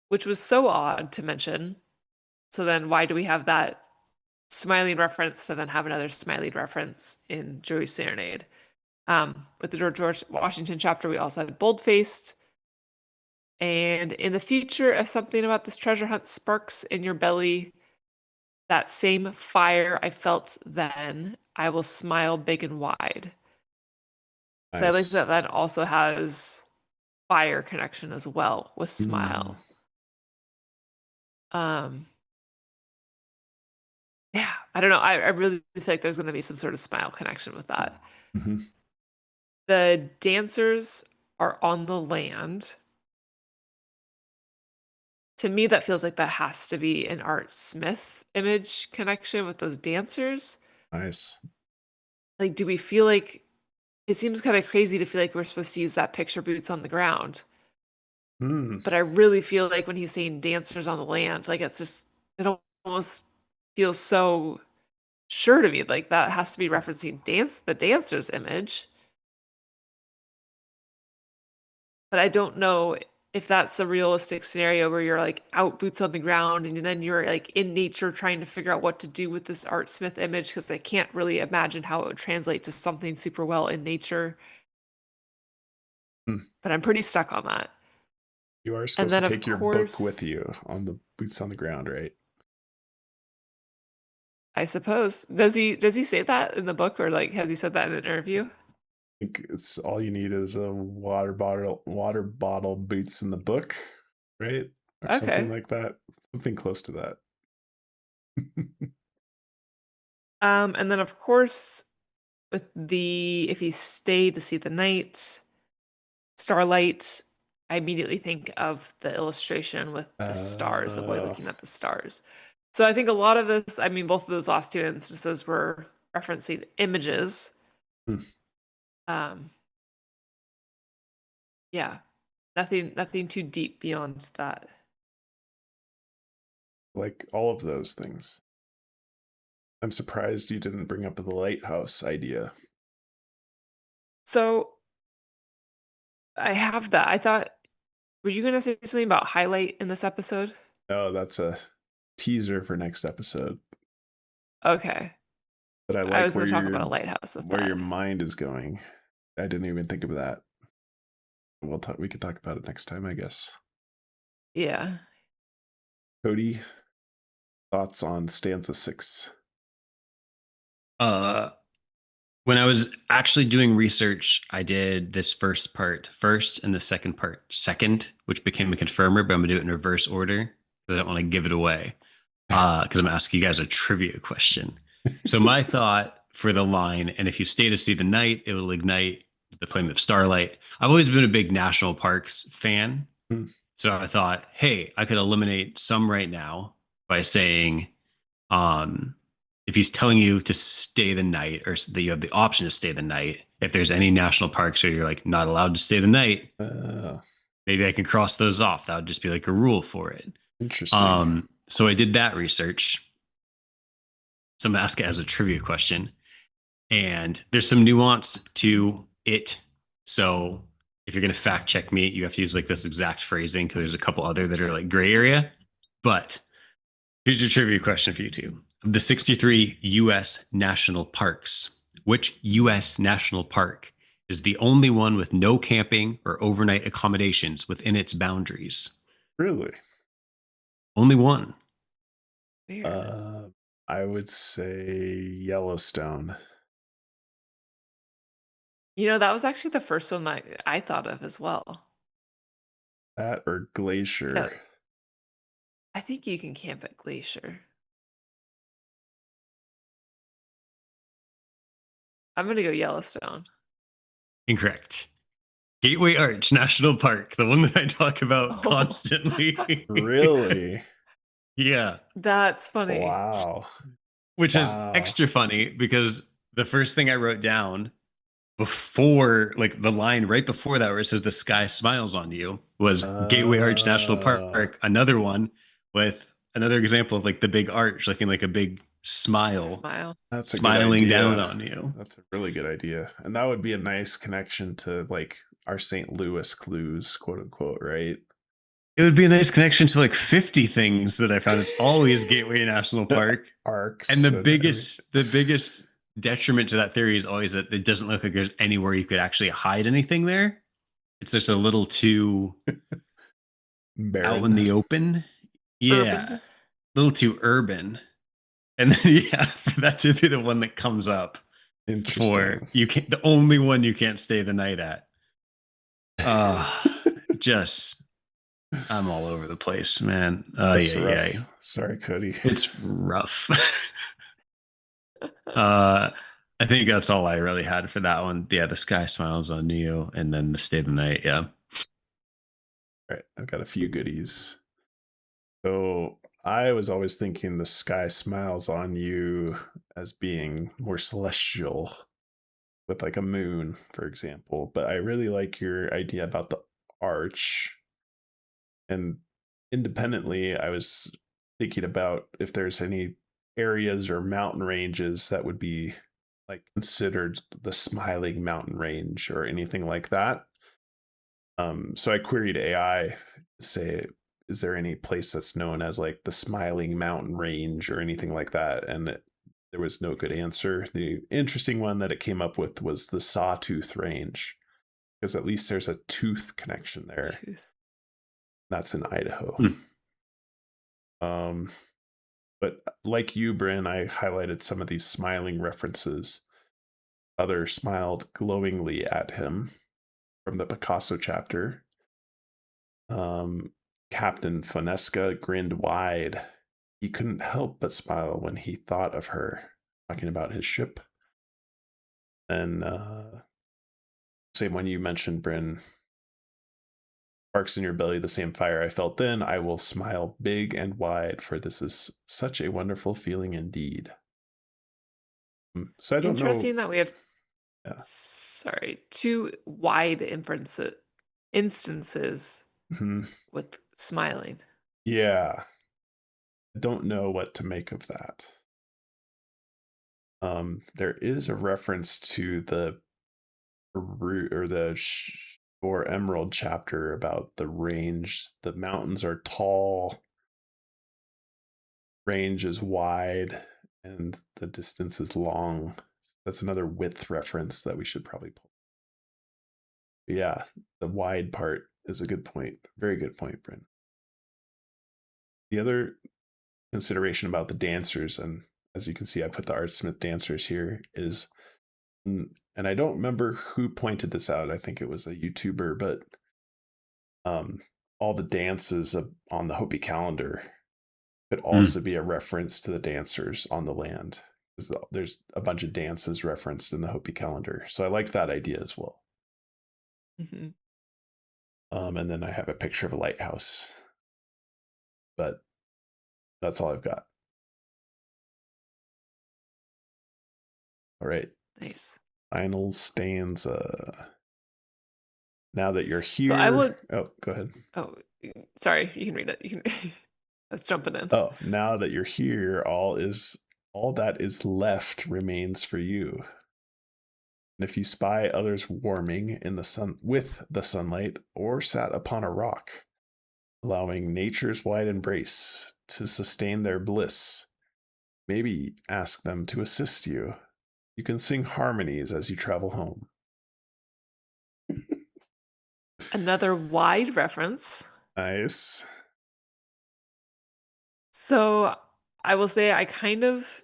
which was so odd to mention. So then why do we have that smiling reference to then have another smiling reference in Joey's Serenade? With the George Washington chapter, we also had bold-faced. And in the future, if something about this treasure hunt sparks in your belly, that same fire I felt then, I will smile big and wide. Nice. So I like that also has fire connection as well with smile. Yeah, I don't know. I really feel like there's going to be some sort of smile connection with that. Mm-hmm. The dancers are on the land. To me, that feels like that has to be an Art Smith image connection with those dancers. Nice. Like, do we feel like it seems kind of crazy to feel like we're supposed to use that picture boots on the ground? But I really feel like when he's saying dancers on the land, like it's just, it almost feels so sure to me, like that has to be referencing the dancer's image. But I don't know if that's a realistic scenario where you're like out boots on the ground and then you're like in nature trying to figure out what to do with this Art Smith image, because I can't really imagine how it would translate to something super well in nature. But I'm pretty stuck on that. You are supposed to take your book with you on the boots on the ground, right? I suppose. Does he say that in the book, or like has he said that in an interview? I think it's all you need is a water bottle boots in the book, right? Or something like that. Something close to that. And then of course with if he stayed to see the night, starlight, I immediately think of the illustration with the stars, the boy looking at the stars. So I think a lot of this, I mean, both of those last two instances were referencing images. Yeah. Nothing too deep beyond that. Like all of those things. I'm surprised you didn't bring up the lighthouse idea. So I have that. I thought, were you going to say something about highlight in this episode? Oh, that's a teaser for next episode. Okay. But I I like was where going to talk about a lighthouse with where that. your mind is going. I didn't even think of that. We could talk about it next time, I guess. Yeah. Cody, thoughts on stanza 6? When I was actually doing research, I did this first part first and the second part second, which became a confirmer, but I'm gonna do it in reverse order because I don't want to give it away. Because I'm asking you guys a trivia question. So my thought for the line, and if you stay to see the night, it will ignite the flame of starlight. I've always been a big national parks fan. Hmm. So I thought, hey, I could eliminate some right now by saying, if he's telling you to stay the night or that you have the option to stay the night, if there's any national parks where you're like not allowed to stay the night, maybe I can cross those off. That would just be like a rule for it. Interesting. So I did that research. So I'm gonna ask it as a trivia question. And there's some nuance to it. So if you're gonna fact check me, you have to use like this exact phrasing because there's a couple other that are like gray area. But here's your trivia question for you two. Of the 63 U.S. national parks, which U.S. national park is the only one with no camping or overnight accommodations within its boundaries? Really? Only one. Weird. I would say Yellowstone. That was actually the first one that I thought of as well. That or Glacier. Yeah. I think you can camp at Glacier. I'm going to go Yellowstone. Incorrect. Gateway Arch National Park, the one that I talk about constantly. Really? Yeah. That's funny. Wow. Which is extra funny because the first thing I wrote down before, like the line right before that where it says the sky smiles on you was Gateway Arch National Park, another one with another example of like the big arch looking like a big smile. That's a smiling good idea. down on you. That's a really good idea. And that would be a nice connection to like our St. Louis clues, quote unquote, right? It would be a nice connection to like 50 things that I found. It's always Gateway National Park. Arcs. And the biggest detriment to that theory is always that it doesn't look like there's anywhere you could actually hide anything there. It's just a little too out in the open. Yeah. Urban. A little too urban. And then for that to be the one that comes up. Interesting. For the only one you can't stay the night at. I'm all over the place, man. Yeah. Sorry, Cody. It's rough. I think that's all I really had for that one. Yeah, the sky smiles on you, and then the stay the night. Yeah. All right, I've got a few goodies. So I was always thinking the sky smiles on you as being more celestial, with like a moon, for example. But I really like your idea about the arch. And independently, I was thinking about if there's any areas or mountain ranges that would be like considered the smiling mountain range or anything like that. So I queried AI to say, is there any place that's known as like the smiling mountain range or anything like that? And there was no good answer. The interesting one that it came up with was the Sawtooth range, because at least there's a tooth connection there. That's in Idaho. But like you, Bryn, I highlighted some of these smiling references. Other smiled glowingly at him from the Picasso chapter. Captain Fonesca grinned wide. He couldn't help but smile when he thought of her, talking about his ship. And same one you mentioned, Bryn. Sparks in your belly, the same fire I felt then. I will smile big and wide, for this is such a wonderful feeling indeed. So I don't know. Interesting that we have, two wide inferences. instances Mhm. with smiling. Yeah. I don't know what to make of that. There is a reference to the or Emerald chapter about the range. The mountains are tall, range is wide, and the distance is long. That's another width reference that we should probably pull. But yeah, the wide part is a good point. Very good point, Bryn. The other consideration about the dancers, and as you can see, I put the Artsmith dancers here, is, and I don't remember who pointed this out. I think it was a YouTuber, but all the dances on the Hopi calendar could also be a reference to the dancers on the land. There's a bunch of dances referenced in the Hopi calendar. So I like that idea as well. Mm-hmm. And then I have a picture of a lighthouse. But that's all I've got. All right. Nice. Final stanza. Now that you're here. So I would. Oh, go ahead. Oh, sorry. You can read it. You can. That's jumping in. Oh, now that you're here, all that is left remains for you. And if you spy others warming in the sun with the sunlight, or sat upon a rock, allowing nature's wide embrace to sustain their bliss, maybe ask them to assist you. You can sing harmonies as you travel home. Another wide reference. Nice. So I will say I kind of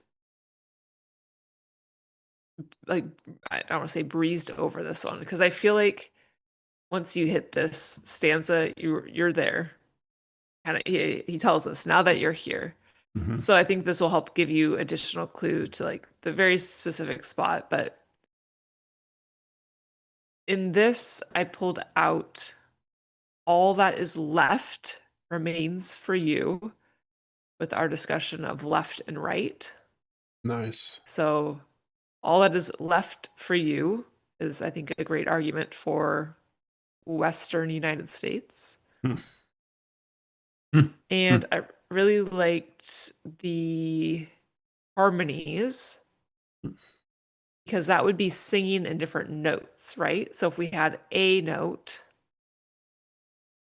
like, I don't want to say breezed over this one, because I feel like once you hit this stanza, you're there. Kind of, he tells us now that you're here. Mm-hmm. So I think this will help give you additional clue to like the very specific spot. But in this, I pulled out all that is left remains for you, with our discussion of left and right. Nice. So all that is left for you is, I think, a great argument for Western United States. And I really liked the harmonies, because that would be singing in different notes, right? So if we had a note,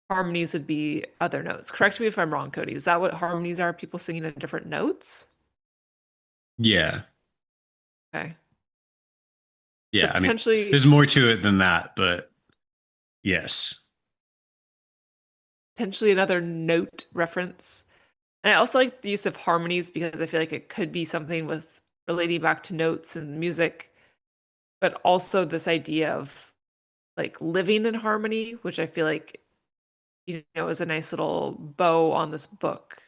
harmonies would be other notes. Correct me if I'm wrong, Cody. Is that what harmonies are? People singing in different notes? Yeah. Okay. Yeah. So potentially, I mean, there's more to it than that, but yes. Potentially another note reference. And I also like the use of harmonies, because I feel like it could be something with relating back to notes and music, but also this idea of like living in harmony, which I feel like, is a nice little bow on this book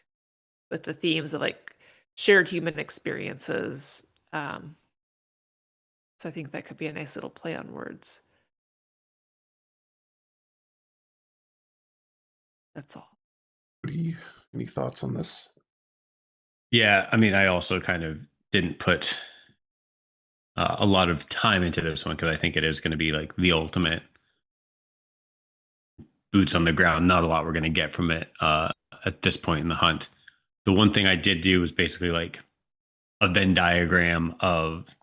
with the themes of like shared human experiences. So I think that could be a nice little play on words. That's all. Any thoughts on this? Yeah. I mean, I also kind of didn't put a lot of time into this one, because I think it is going to be like the ultimate boots on the ground. Not a lot we're going to get from it at this point in the hunt. The one thing I did do was basically like a Venn diagram of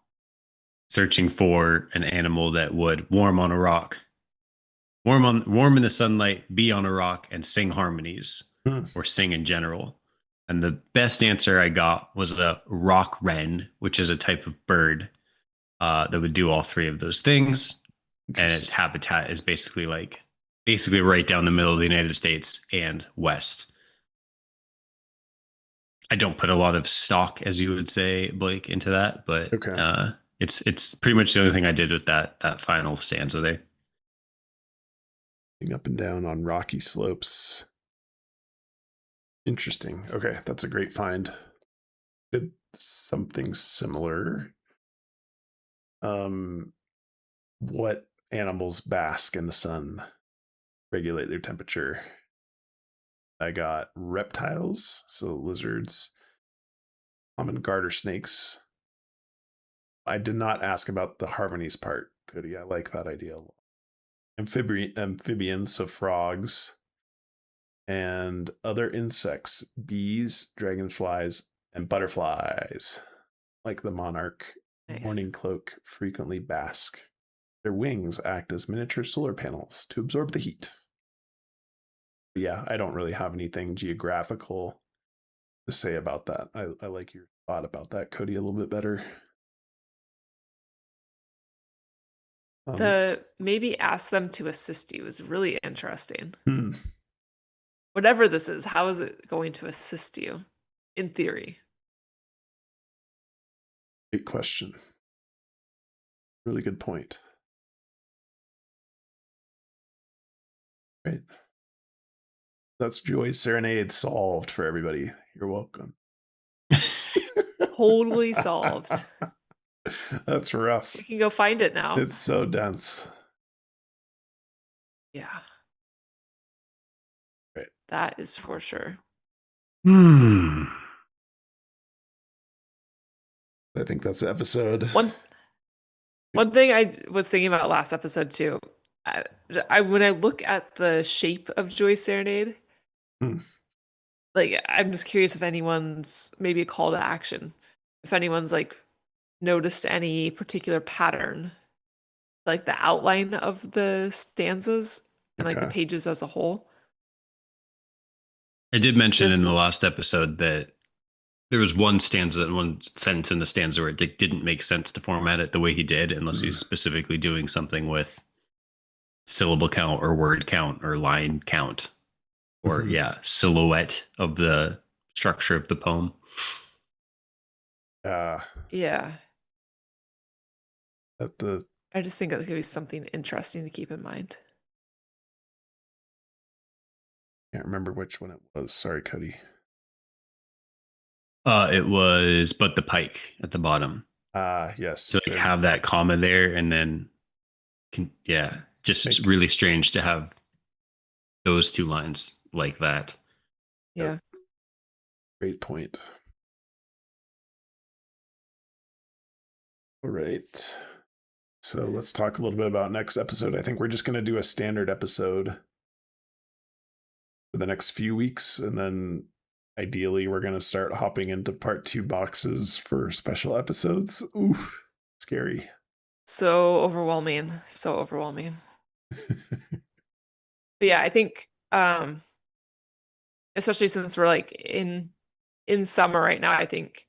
searching for an animal that would warm on a rock, warm in the sunlight, be on a rock, and sing harmonies, or sing in general. And the best answer I got was a rock wren, which is a type of bird that would do all three of those things. And its habitat is basically right down the middle of the United States and west. I don't put a lot of stock, as you would say, Blake, into that, but okay. It's pretty much the only thing I did with that final stanza there. Up and down on rocky slopes. Interesting. Okay, that's a great find. Did something similar. What animals bask in the sun, regulate their temperature? I got reptiles, so lizards, common garter snakes. I did not ask about the harmonies part, Cody. I like that idea a lot. amphibians, so frogs, and other insects, bees, dragonflies, and butterflies. Like the monarch, Nice. morning cloak frequently bask. Their wings act as miniature solar panels to absorb the heat. But yeah, I don't really have anything geographical to say about that. I like your thought about that, Cody, a little bit better. The maybe ask them to assist you is really interesting. Hmm. Whatever this is, how is it going to assist you? In theory. Great question. Really good point. Right. That's Joy's Serenade solved for everybody. You're welcome. Totally solved. That's rough. You can go find it now. It's so dense. Yeah. Right. That is for sure. Hmm. I think that's the episode. One thing I was thinking about last episode too, when I look at the shape of Joy's Serenade, like I'm just curious if anyone's maybe a call to action, if anyone's like noticed any particular pattern, like the outline of the stanzas and like the Okay. pages as a whole. I did mention Just- in the last episode that there was one stanza and one sentence in the stanza where it didn't make sense to format it the way he did, unless he's specifically doing something with syllable count or word count or line count or silhouette of the structure of the poem. Yeah. At the I just think it could be something interesting to keep in mind. can't remember which one it was. Sorry, Cody. It was but the pike at the bottom. Yes. So like have that comma there and then just really strange to have those two lines like that. Yeah. Great point. All right. So let's talk a little bit about next episode. I think we're just going to do a standard episode for the next few weeks. And then ideally, we're going to start hopping into part 2 boxes for special episodes. Ooh, scary. So overwhelming. So overwhelming. But yeah, I think especially since we're like in summer right now, I think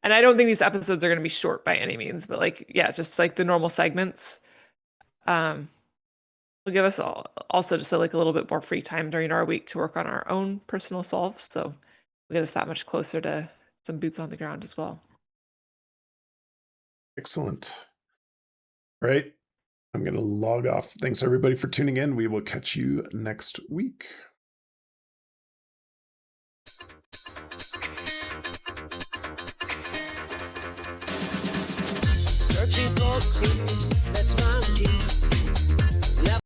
and I don't think these episodes are going to be short by any means, but like, yeah, just like the normal segments will give us also just like a little bit more free time during our week to work on our own personal solves. So we'll get us that much closer to some boots on the ground as well. Excellent. All right. I'm going to log off. Thanks everybody for tuning in. We will catch you next week. Searching for clues, let's find you.